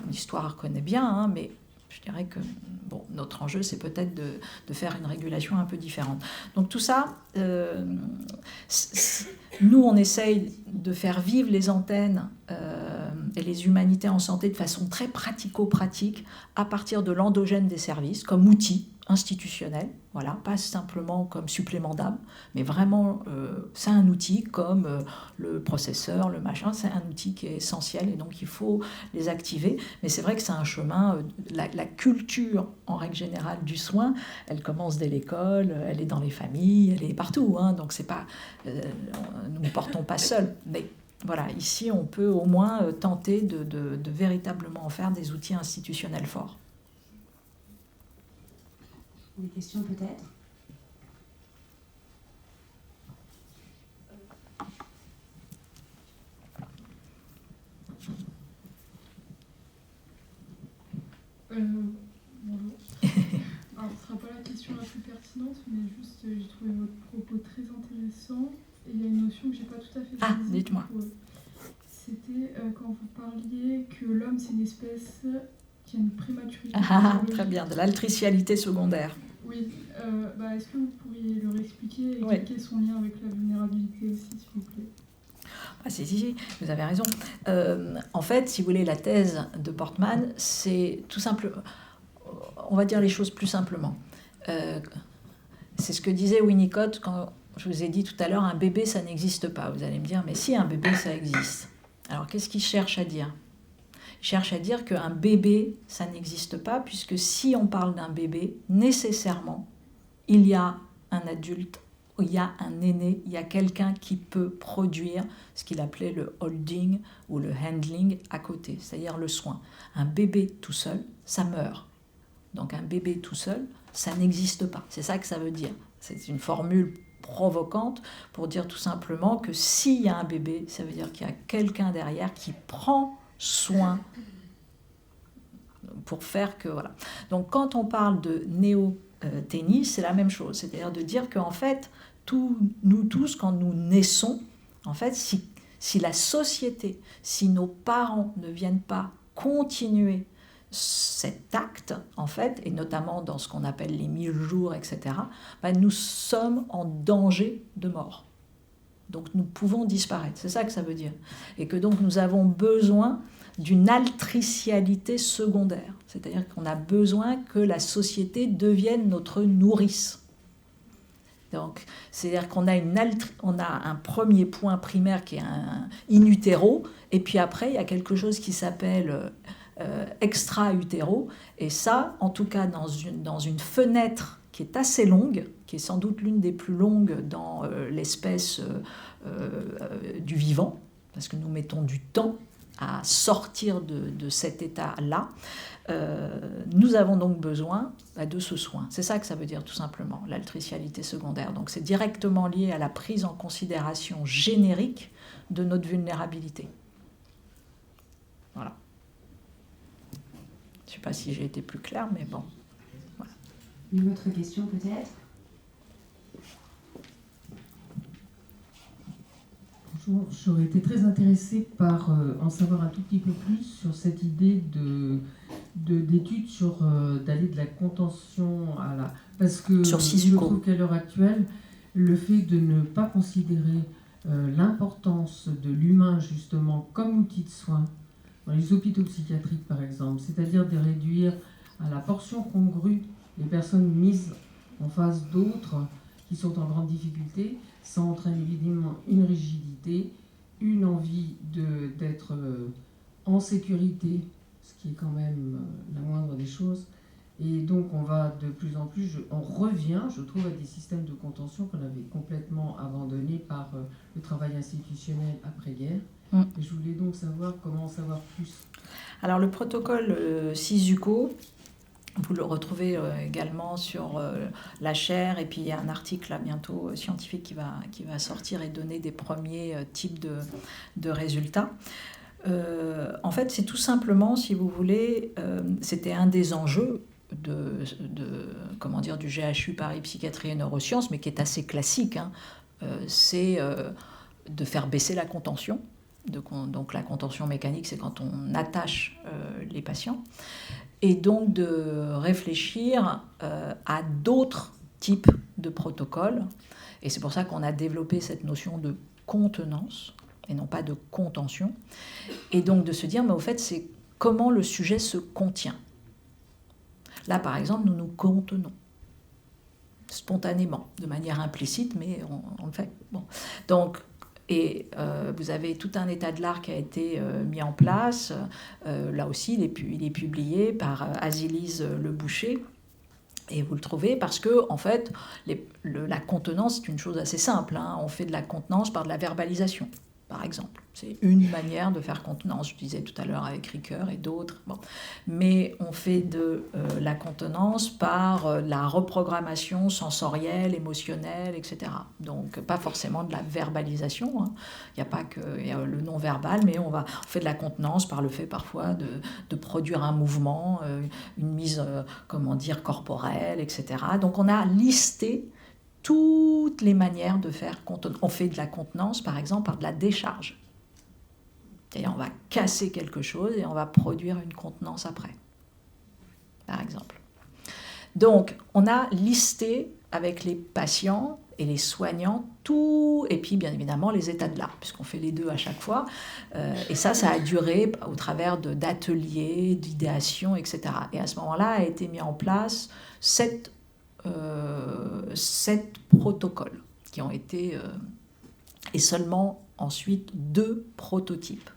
S3: l'histoire connaît bien, mais je dirais que notre enjeu, c'est peut-être de faire une régulation un peu différente. Donc tout ça, nous, on essaye de faire vivre les antennes et les humanités en santé de façon très pratico-pratique à partir de l'endogène des services, comme outil institutionnel, voilà, pas simplement comme supplément d'âme, mais vraiment, c'est un outil comme le processeur, le machin, c'est un outil qui est essentiel, et donc il faut les activer. Mais c'est vrai que c'est un chemin, la culture, en règle générale, du soin, elle commence dès l'école, elle est dans les familles, elle est partout, donc c'est pas, nous ne portons pas seuls, mais voilà, ici on peut au moins tenter de véritablement en faire des outils institutionnels forts.
S2: Des questions peut-être ?
S4: Bonjour. Alors, ce ne sera pas la question la plus pertinente, mais juste, j'ai trouvé votre propos très intéressant. Et il y a une notion que je n'ai pas tout à fait saisie.
S3: Dites-moi.
S4: C'était quand vous parliez que l'homme, c'est une espèce qui a une prématurité.
S3: Très bien, de l'altricialité secondaire.
S4: Oui. Est-ce que vous pourriez leur expliquer et quel est son lien avec la vulnérabilité aussi, s'il vous plaît ?
S3: Si, vous avez raison. En fait, si vous voulez, la thèse de Portman, c'est tout simple. On va dire les choses plus simplement. C'est ce que disait Winnicott quand je vous ai dit tout à l'heure, un bébé, ça n'existe pas. Vous allez me dire, mais si, un bébé, ça existe. Alors, qu'est-ce qu'il cherche à dire ? Il cherche à dire qu'un bébé, ça n'existe pas, puisque si on parle d'un bébé, nécessairement, il y a un adulte, il y a un aîné, il y a quelqu'un qui peut produire ce qu'il appelait le holding ou le handling à côté, c'est-à-dire le soin. Un bébé tout seul, ça meurt. Donc un bébé tout seul, ça n'existe pas. C'est ça que ça veut dire. C'est une formule provocante pour dire tout simplement que s'il y a un bébé, ça veut dire qu'il y a quelqu'un derrière qui prend soin pour faire que... Voilà. Donc quand on parle de néo-tennis, c'est la même chose. C'est-à-dire de dire qu'en fait, nous tous, quand nous naissons, en fait, si la société, si nos parents ne viennent pas continuer cet acte, en fait, et notamment dans ce qu'on appelle les 1000 jours, etc., nous sommes en danger de mort. Donc nous pouvons disparaître, c'est ça que ça veut dire. Et que donc nous avons besoin d'une altricialité secondaire, c'est-à-dire qu'on a besoin que la société devienne notre nourrice. Donc, c'est-à-dire qu'on a, un premier point primaire qui est un in utero, et puis après il y a quelque chose qui s'appelle extra-utéro, et ça, en tout cas dans une fenêtre qui est assez longue, qui est sans doute l'une des plus longues dans l'espèce du vivant, parce que nous mettons du temps à sortir de cet état-là, nous avons donc besoin de ce soin. C'est ça que ça veut dire tout simplement, l'altricialité secondaire. Donc c'est directement lié à la prise en considération générique de notre vulnérabilité. Voilà. Je ne sais pas si j'ai été plus claire, mais bon. Voilà.
S2: Une autre question peut-être ?
S5: Bonjour, j'aurais été très intéressée par en savoir un tout petit peu plus sur cette idée d'études sur d'aller de la contention à la... Parce que je trouve qu'à l'heure actuelle, le fait de ne pas considérer l'importance de l'humain justement comme outil de soin, dans les hôpitaux psychiatriques par exemple, c'est-à-dire de réduire à la portion congrue les personnes mises en face d'autres qui sont en grande difficulté, ça entraîne évidemment une rigidité, une envie d'être en sécurité, ce qui est quand même la moindre des choses. Et donc on va de plus en plus, on revient, je trouve, à des systèmes de contention qu'on avait complètement abandonnés par le travail institutionnel après-guerre. Et je voulais donc savoir comment en savoir plus.
S3: Alors le protocole CISUCO, vous le retrouvez également sur la chaire, et puis il y a un article là, bientôt scientifique qui va sortir et donner des premiers types de résultats. En fait, c'est tout simplement, si vous voulez, c'était un des enjeux du GHU Paris Psychiatrie et Neurosciences, mais qui est assez classique, hein. C'est de faire baisser la contention. Donc la contention mécanique, c'est quand on attache les patients. Et donc de réfléchir à d'autres types de protocoles. Et c'est pour ça qu'on a développé cette notion de contenance et non pas de contention. Et donc de se dire, mais au fait, c'est comment le sujet se contient. Là, par exemple, nous nous contenons spontanément, de manière implicite, mais on le fait. Bon. Donc, vous avez tout un état de l'art qui a été mis en place. Là aussi, il est publié par Azilise Le Boucher. Et vous le trouvez parce que, en fait, la contenance, c'est une chose assez simple, hein. On fait de la contenance par de la verbalisation, par exemple. C'est une manière de faire contenance, je disais tout à l'heure avec Ricoeur et d'autres. Bon. Mais on fait de la contenance par la reprogrammation sensorielle, émotionnelle, etc. Donc pas forcément de la verbalisation, hein. Il n'y a pas que le non-verbal, mais on fait de la contenance par le fait parfois de produire un mouvement, une mise, corporelle, etc. Donc on a listé toutes les manières de faire contenance. On fait de la contenance, par exemple, par de la décharge. C'est-à-dire, on va casser quelque chose et on va produire une contenance après, par exemple. Donc, on a listé avec les patients et les soignants tout, et puis bien évidemment les états de l'art, puisqu'on fait les deux à chaque fois. Et ça a duré au travers d'ateliers, d'idéations, etc. Et à ce moment-là, a été mis en place 7 protocoles qui ont été et seulement ensuite 2 prototypes.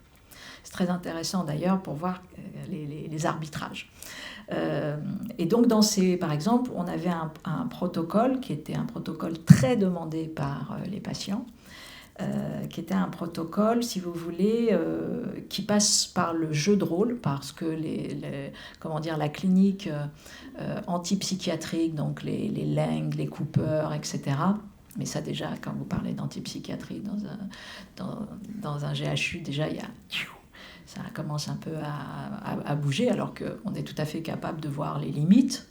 S3: C'est très intéressant d'ailleurs pour voir les arbitrages. Et donc par exemple, on avait un protocole qui était un protocole très demandé par les patients, qui était un protocole, si vous voulez, qui passe par le jeu de rôle, parce que la clinique antipsychiatrique, donc les Leng, les Cooper, etc. Mais ça déjà, quand vous parlez d'antipsychiatrie dans un GHU, déjà ça commence un peu à bouger, alors qu'on est tout à fait capable de voir les limites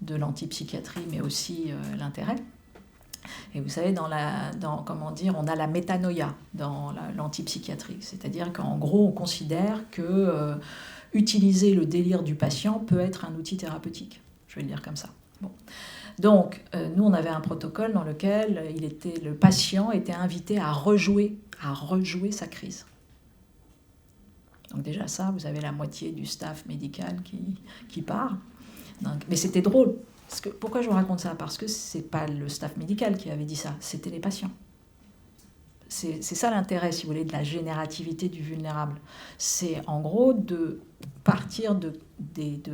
S3: de l'antipsychiatrie, mais aussi l'intérêt. Et vous savez, on a la métanoïa dans l'antipsychiatrie, c'est-à-dire qu'en gros, on considère que utiliser le délire du patient peut être un outil thérapeutique. Je vais le dire comme ça. Bon. Donc, nous, on avait un protocole dans lequel le patient était invité à rejouer sa crise. Donc déjà ça, vous avez la moitié du staff médical qui part. Donc, mais c'était drôle. Pourquoi je vous raconte ça ? Parce que ce n'est pas le staff médical qui avait dit ça, c'était les patients. C'est ça l'intérêt, si vous voulez, de la générativité du vulnérable. C'est en gros de partir de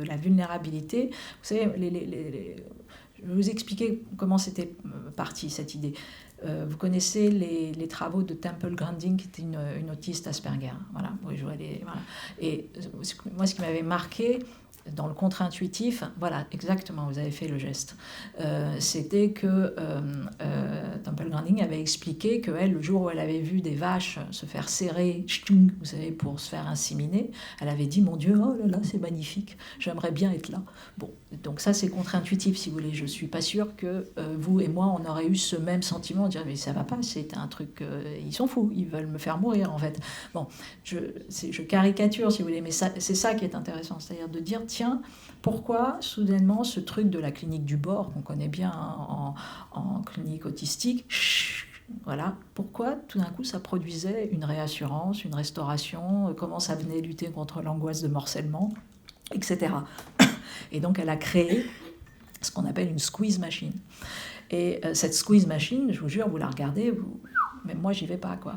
S3: la vulnérabilité. Vous savez, je vais vous expliquer comment c'était parti, cette idée. Vous connaissez les travaux de Temple Grandin, qui était une autiste Asperger. Voilà, voilà. Et moi, ce qui m'avait marqué dans le contre-intuitif, voilà, exactement, vous avez fait le geste. C'était que Temple Grandin avait expliqué qu'elle, le jour où elle avait vu des vaches se faire serrer, vous savez, pour se faire inséminer, elle avait dit, mon Dieu, oh là là, c'est magnifique, j'aimerais bien être là. Bon, donc ça, c'est contre-intuitif, si vous voulez. Je ne suis pas sûre que vous et moi, on aurait eu ce même sentiment, de dire, mais ça ne va pas, c'est un truc, ils sont fous, ils veulent me faire mourir, en fait. Bon, je caricature, si vous voulez, mais c'est ça qui est intéressant, c'est-à-dire de dire, tiens, pourquoi soudainement ce truc de la clinique du bord, qu'on connaît bien en clinique autistique, voilà, pourquoi tout d'un coup ça produisait une réassurance, une restauration, comment ça venait lutter contre l'angoisse de morcellement, etc. Et donc elle a créé ce qu'on appelle une squeeze machine. Et cette squeeze machine, je vous jure, vous la regardez, même moi, j'y vais pas, quoi.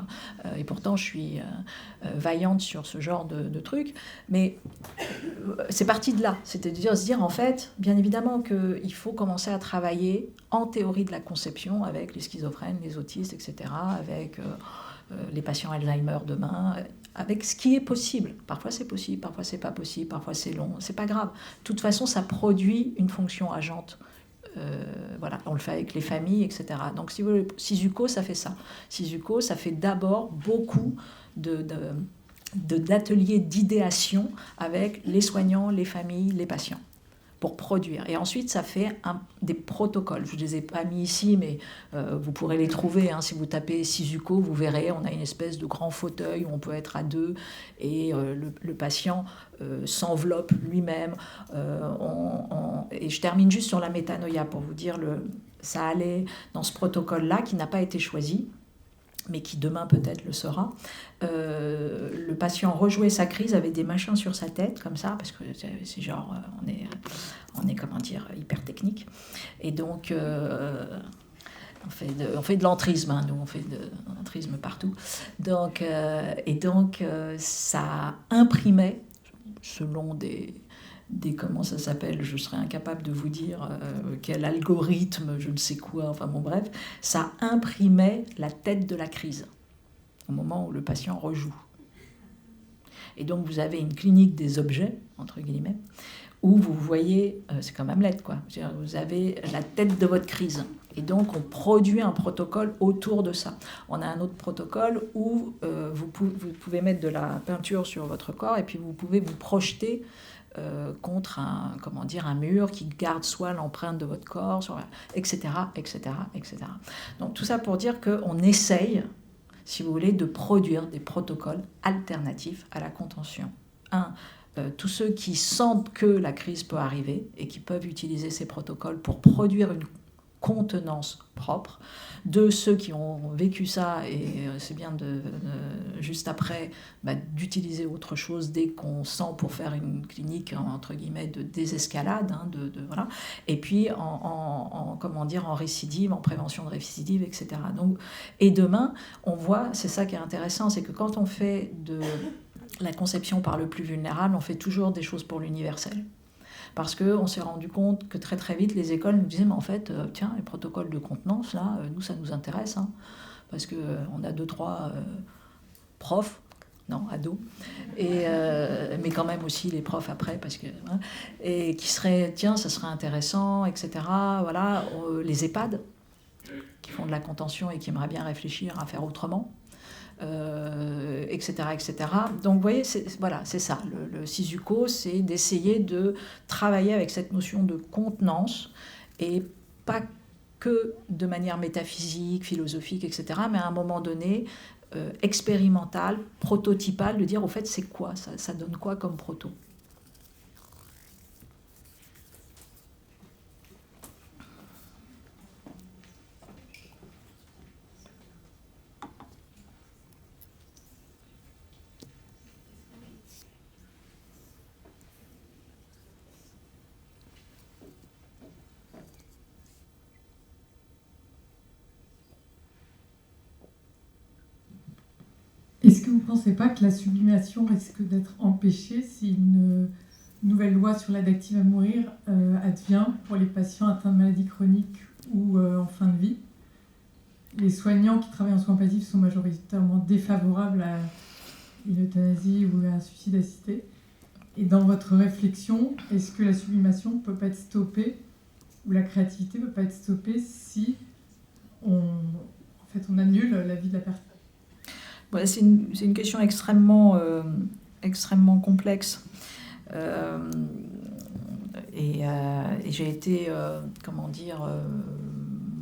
S3: Et pourtant, je suis vaillante sur ce genre de trucs. Mais c'est parti de là. C'est-à-dire se dire, en fait, bien évidemment qu'il faut commencer à travailler en théorie de la conception avec les schizophrènes, les autistes, etc., avec les patients Alzheimer demain, avec ce qui est possible. Parfois, c'est possible, parfois, c'est pas possible, parfois, c'est long. C'est pas grave. De toute façon, ça produit une fonction agente. Voilà, on le fait avec les familles, etc. Donc, si vous voulez, Sisuko, ça fait ça. Sisuko, ça fait d'abord beaucoup d'ateliers d'idéation avec les soignants, les familles, les patients, pour produire. Et ensuite, ça fait des protocoles. Je ne les ai pas mis ici, mais vous pourrez les trouver. Hein. Si vous tapez Sisuko, vous verrez, on a une espèce de grand fauteuil où on peut être à deux et le patient s'enveloppe lui-même. Et je termine juste sur la métanoïa pour vous dire, ça allait dans ce protocole-là qui n'a pas été choisi, mais qui demain peut-être le sera. Le patient rejouait sa crise avec des machins sur sa tête, comme ça, parce que c'est genre, on est comment dire, hyper technique. Et donc, on fait de l'entrisme, hein, nous, on fait de l'entrisme partout. Donc, ça imprimait, selon des comment ça s'appelle, je serais incapable de vous dire quel algorithme, je ne sais quoi, enfin bon bref, ça imprimait la tête de la crise au moment où le patient rejoue. Et donc vous avez une clinique des objets, entre guillemets, où vous voyez, c'est comme Hamlet, quoi. Vous avez la tête de votre crise. Et donc on produit un protocole autour de ça. On a un autre protocole où vous pouvez mettre de la peinture sur votre corps et puis vous pouvez vous projeter contre un mur qui garde soit l'empreinte de votre corps, etc., etc., etc. Donc tout ça pour dire qu'on essaye, si vous voulez, de produire des protocoles alternatifs à la contention. Tous ceux qui sentent que la crise peut arriver et qui peuvent utiliser ces protocoles pour produire une contenance propre. De ceux qui ont vécu ça, et c'est bien juste après d'utiliser autre chose dès qu'on sent pour faire une clinique entre guillemets de désescalade, hein, voilà. Et puis en récidive, en prévention de récidive, etc. Donc, et demain, on voit, c'est ça qui est intéressant, c'est que quand on fait de la conception par le plus vulnérable, on fait toujours des choses pour l'universel. Parce qu'on s'est rendu compte que très très vite, les écoles nous disaient, mais en fait, tiens, les protocoles de contenance, là, nous, ça nous intéresse, hein, parce qu'on a 2-3 profs, non, ados, mais quand même aussi les profs après, parce que, hein, et qui seraient, tiens, ça serait intéressant, etc. Voilà, les EHPAD, qui font de la contention et qui aimeraient bien réfléchir à faire autrement. Etc., etc. Donc, vous voyez, c'est ça. Le Sisuko, c'est d'essayer de travailler avec cette notion de contenance et pas que de manière métaphysique, philosophique, etc., mais à un moment donné, expérimental, prototypal, de dire, au fait, c'est quoi ça donne quoi comme proto ?
S4: Est-ce que vous ne pensez pas que la sublimation risque d'être empêchée si une nouvelle loi sur l'aide active à mourir advient pour les patients atteints de maladies chroniques ou en fin de vie ? les soignants qui travaillent en soins palliatifs sont majoritairement défavorables à une euthanasie ou à un suicide assisté. Et dans votre réflexion, est-ce que la sublimation ne peut pas être stoppée ou la créativité ne peut pas être stoppée si on annule la vie de la personne?
S3: Voilà, c'est une question extrêmement complexe. Et j'ai été,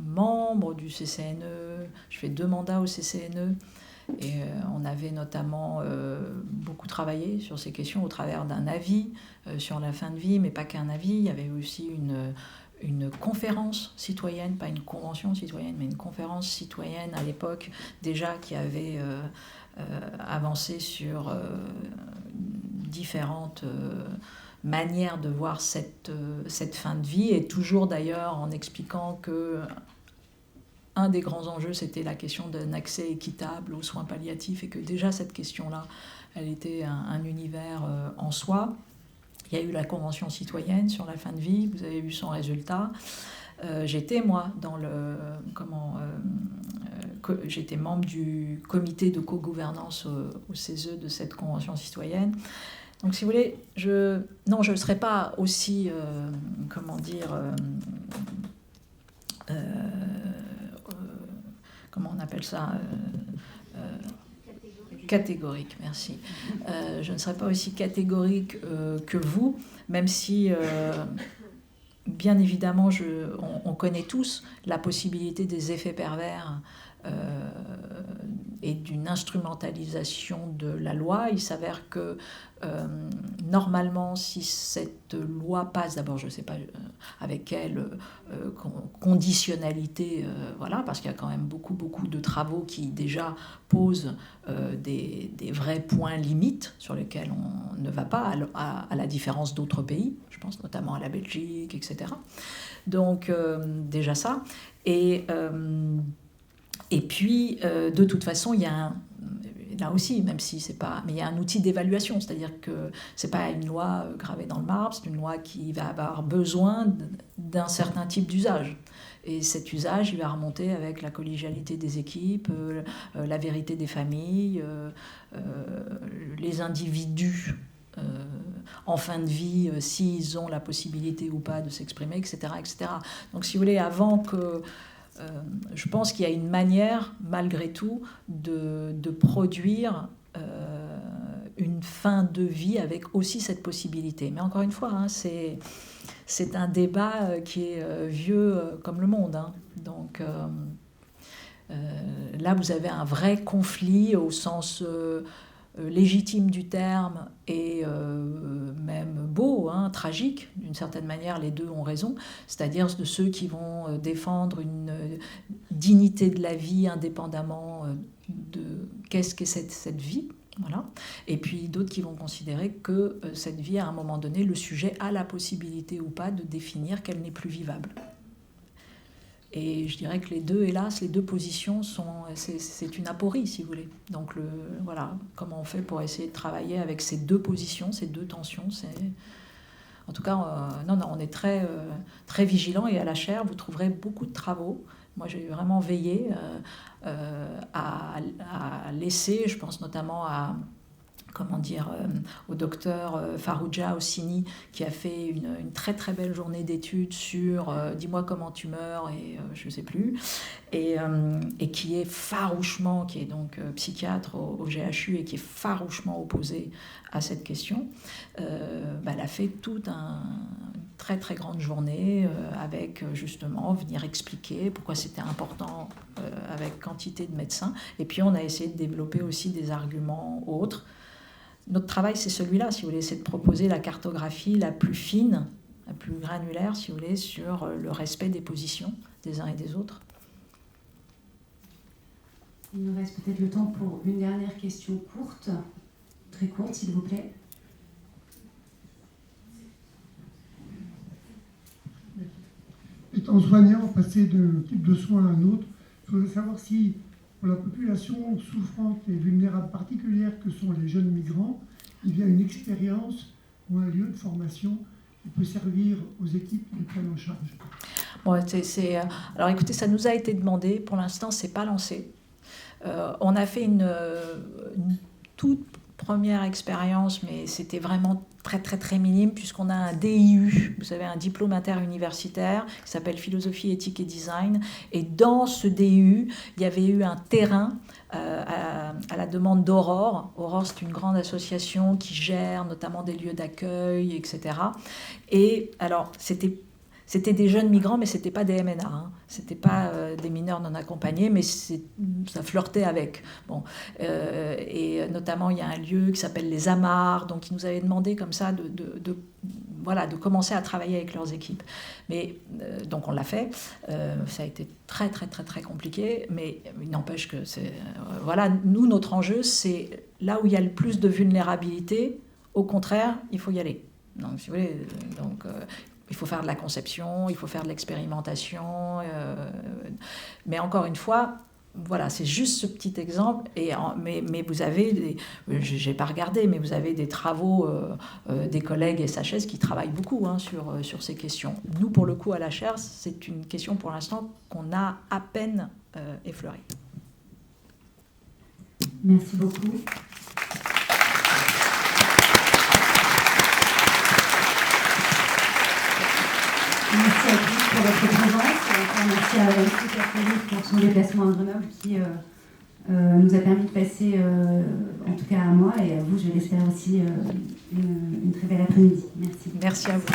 S3: membre du CCNE. Je fais 2 mandats au CCNE. Et on avait notamment beaucoup travaillé sur ces questions au travers d'un avis sur la fin de vie, mais pas qu'un avis. Il y avait aussi une conférence citoyenne, pas une convention citoyenne, mais une conférence citoyenne à l'époque déjà qui avait avancé sur différentes manières de voir cette fin de vie, et toujours d'ailleurs en expliquant que un des grands enjeux, c'était la question d'un accès équitable aux soins palliatifs, et que déjà cette question-là, elle était un univers en soi. Il y a eu la Convention citoyenne sur la fin de vie, vous avez vu son résultat. J'étais, moi, j'étais membre du comité de co-gouvernance au CESE de cette Convention citoyenne. Donc, si vous voulez, je ne serais pas aussi, comment on appelle ça, catégorique, merci. Je ne serais pas aussi catégorique que vous, même si, bien évidemment, on connaît tous la possibilité des effets pervers et d'une instrumentalisation de la loi. Il s'avère que normalement, si cette loi passe, d'abord, je ne sais pas avec quelle conditionnalité, voilà, parce qu'il y a quand même beaucoup de travaux qui déjà posent des vrais points limites sur lesquels on ne va pas, à la différence d'autres pays, je pense notamment à la Belgique, etc. Donc, déjà ça. Et puis, de toute façon, il y a là aussi, même si c'est pas... Mais il y a un outil d'évaluation, c'est-à-dire que c'est pas une loi gravée dans le marbre, c'est une loi qui va avoir besoin d'un certain type d'usage. Et cet usage, il va remonter avec la collégialité des équipes, la vérité des familles, les individus en fin de vie, s'ils ont la possibilité ou pas de s'exprimer, etc., etc. Donc, si vous voulez, avant que... je pense qu'il y a une manière, malgré tout, de produire une fin de vie avec aussi cette possibilité. Mais encore une fois, hein, c'est un débat qui est vieux comme le monde. Hein. Donc là, vous avez un vrai conflit au sens légitime du terme et même beau, hein, tragique, d'une certaine manière, les deux ont raison, c'est-à-dire de ceux qui vont défendre une dignité de la vie indépendamment de qu'est-ce qu'est cette vie, voilà. Et puis d'autres qui vont considérer que cette vie, à un moment donné, le sujet a la possibilité ou pas de définir qu'elle n'est plus vivable. Et je dirais que les deux, hélas, les deux positions c'est une aporie, si vous voulez. Donc voilà, comment on fait pour essayer de travailler avec ces deux positions, ces deux tensions. En tout cas, on est très, très vigilants, et à la chaire, vous trouverez beaucoup de travaux. Moi, j'ai vraiment veillé à laisser, je pense notamment au docteur Farouja Ossini, qui a fait une très très belle journée d'études sur Dis-moi comment tu meurs, et je ne sais plus, et qui est farouchement, qui est donc psychiatre au GHU, et qui est farouchement opposé à cette question. Elle a fait toute une très très grande journée avec justement venir expliquer pourquoi c'était important avec quantité de médecins, et puis on a essayé de développer aussi des arguments autres. Notre travail, c'est celui-là, si vous voulez, c'est de proposer la cartographie la plus fine, la plus granulaire, si vous voulez, sur le respect des positions des uns et des autres.
S2: Il nous reste peut-être le temps pour une dernière question courte, très courte, s'il vous plaît.
S6: Étant soignant, passer d'un type de soin à un autre, je voudrais savoir si, pour la population souffrante et vulnérable particulière que sont les jeunes migrants, il y a une expérience ou un lieu de formation qui peut servir aux équipes qui prennent en charge.
S3: Bon, alors écoutez, ça nous a été demandé. Pour l'instant, c'est pas lancé. On a fait une toute première expérience, mais c'était vraiment très très très minime, puisqu'on a un DIU, vous savez, un diplôme interuniversitaire qui s'appelle Philosophie, Éthique et Design. Et dans ce DIU, il y avait eu un terrain à la demande d'Aurore. Aurore, c'est une grande association qui gère notamment des lieux d'accueil, etc. Et alors, c'était des jeunes migrants, mais ce n'était pas des MNA. Hein. Ce n'était pas des mineurs non accompagnés, mais ça flirtait avec. Bon. Et notamment, il y a un lieu qui s'appelle les Amars, donc ils nous avaient demandé comme ça de commencer à travailler avec leurs équipes. Mais, donc on l'a fait. Ça a été très, très, très, très compliqué, mais il n'empêche que voilà, nous, notre enjeu, c'est là où il y a le plus de vulnérabilité, au contraire, il faut y aller. Donc, si vous voulez, il faut faire de la conception, il faut faire de l'expérimentation. Mais encore une fois, voilà, c'est juste ce petit exemple. Mais vous avez, je n'ai pas regardé, mais vous avez des travaux des collègues SHS qui travaillent beaucoup sur ces questions. Nous, pour le coup, à la chaire, c'est une question pour l'instant qu'on a à peine effleurée.
S2: Merci beaucoup. Merci à tous pour votre présence. Merci à Cynthia Fleury pour son déplacement à Grenoble qui nous a permis de passer, en tout cas à moi et à vous, je l'espère aussi, une très belle après-midi. Merci.
S3: Merci à vous.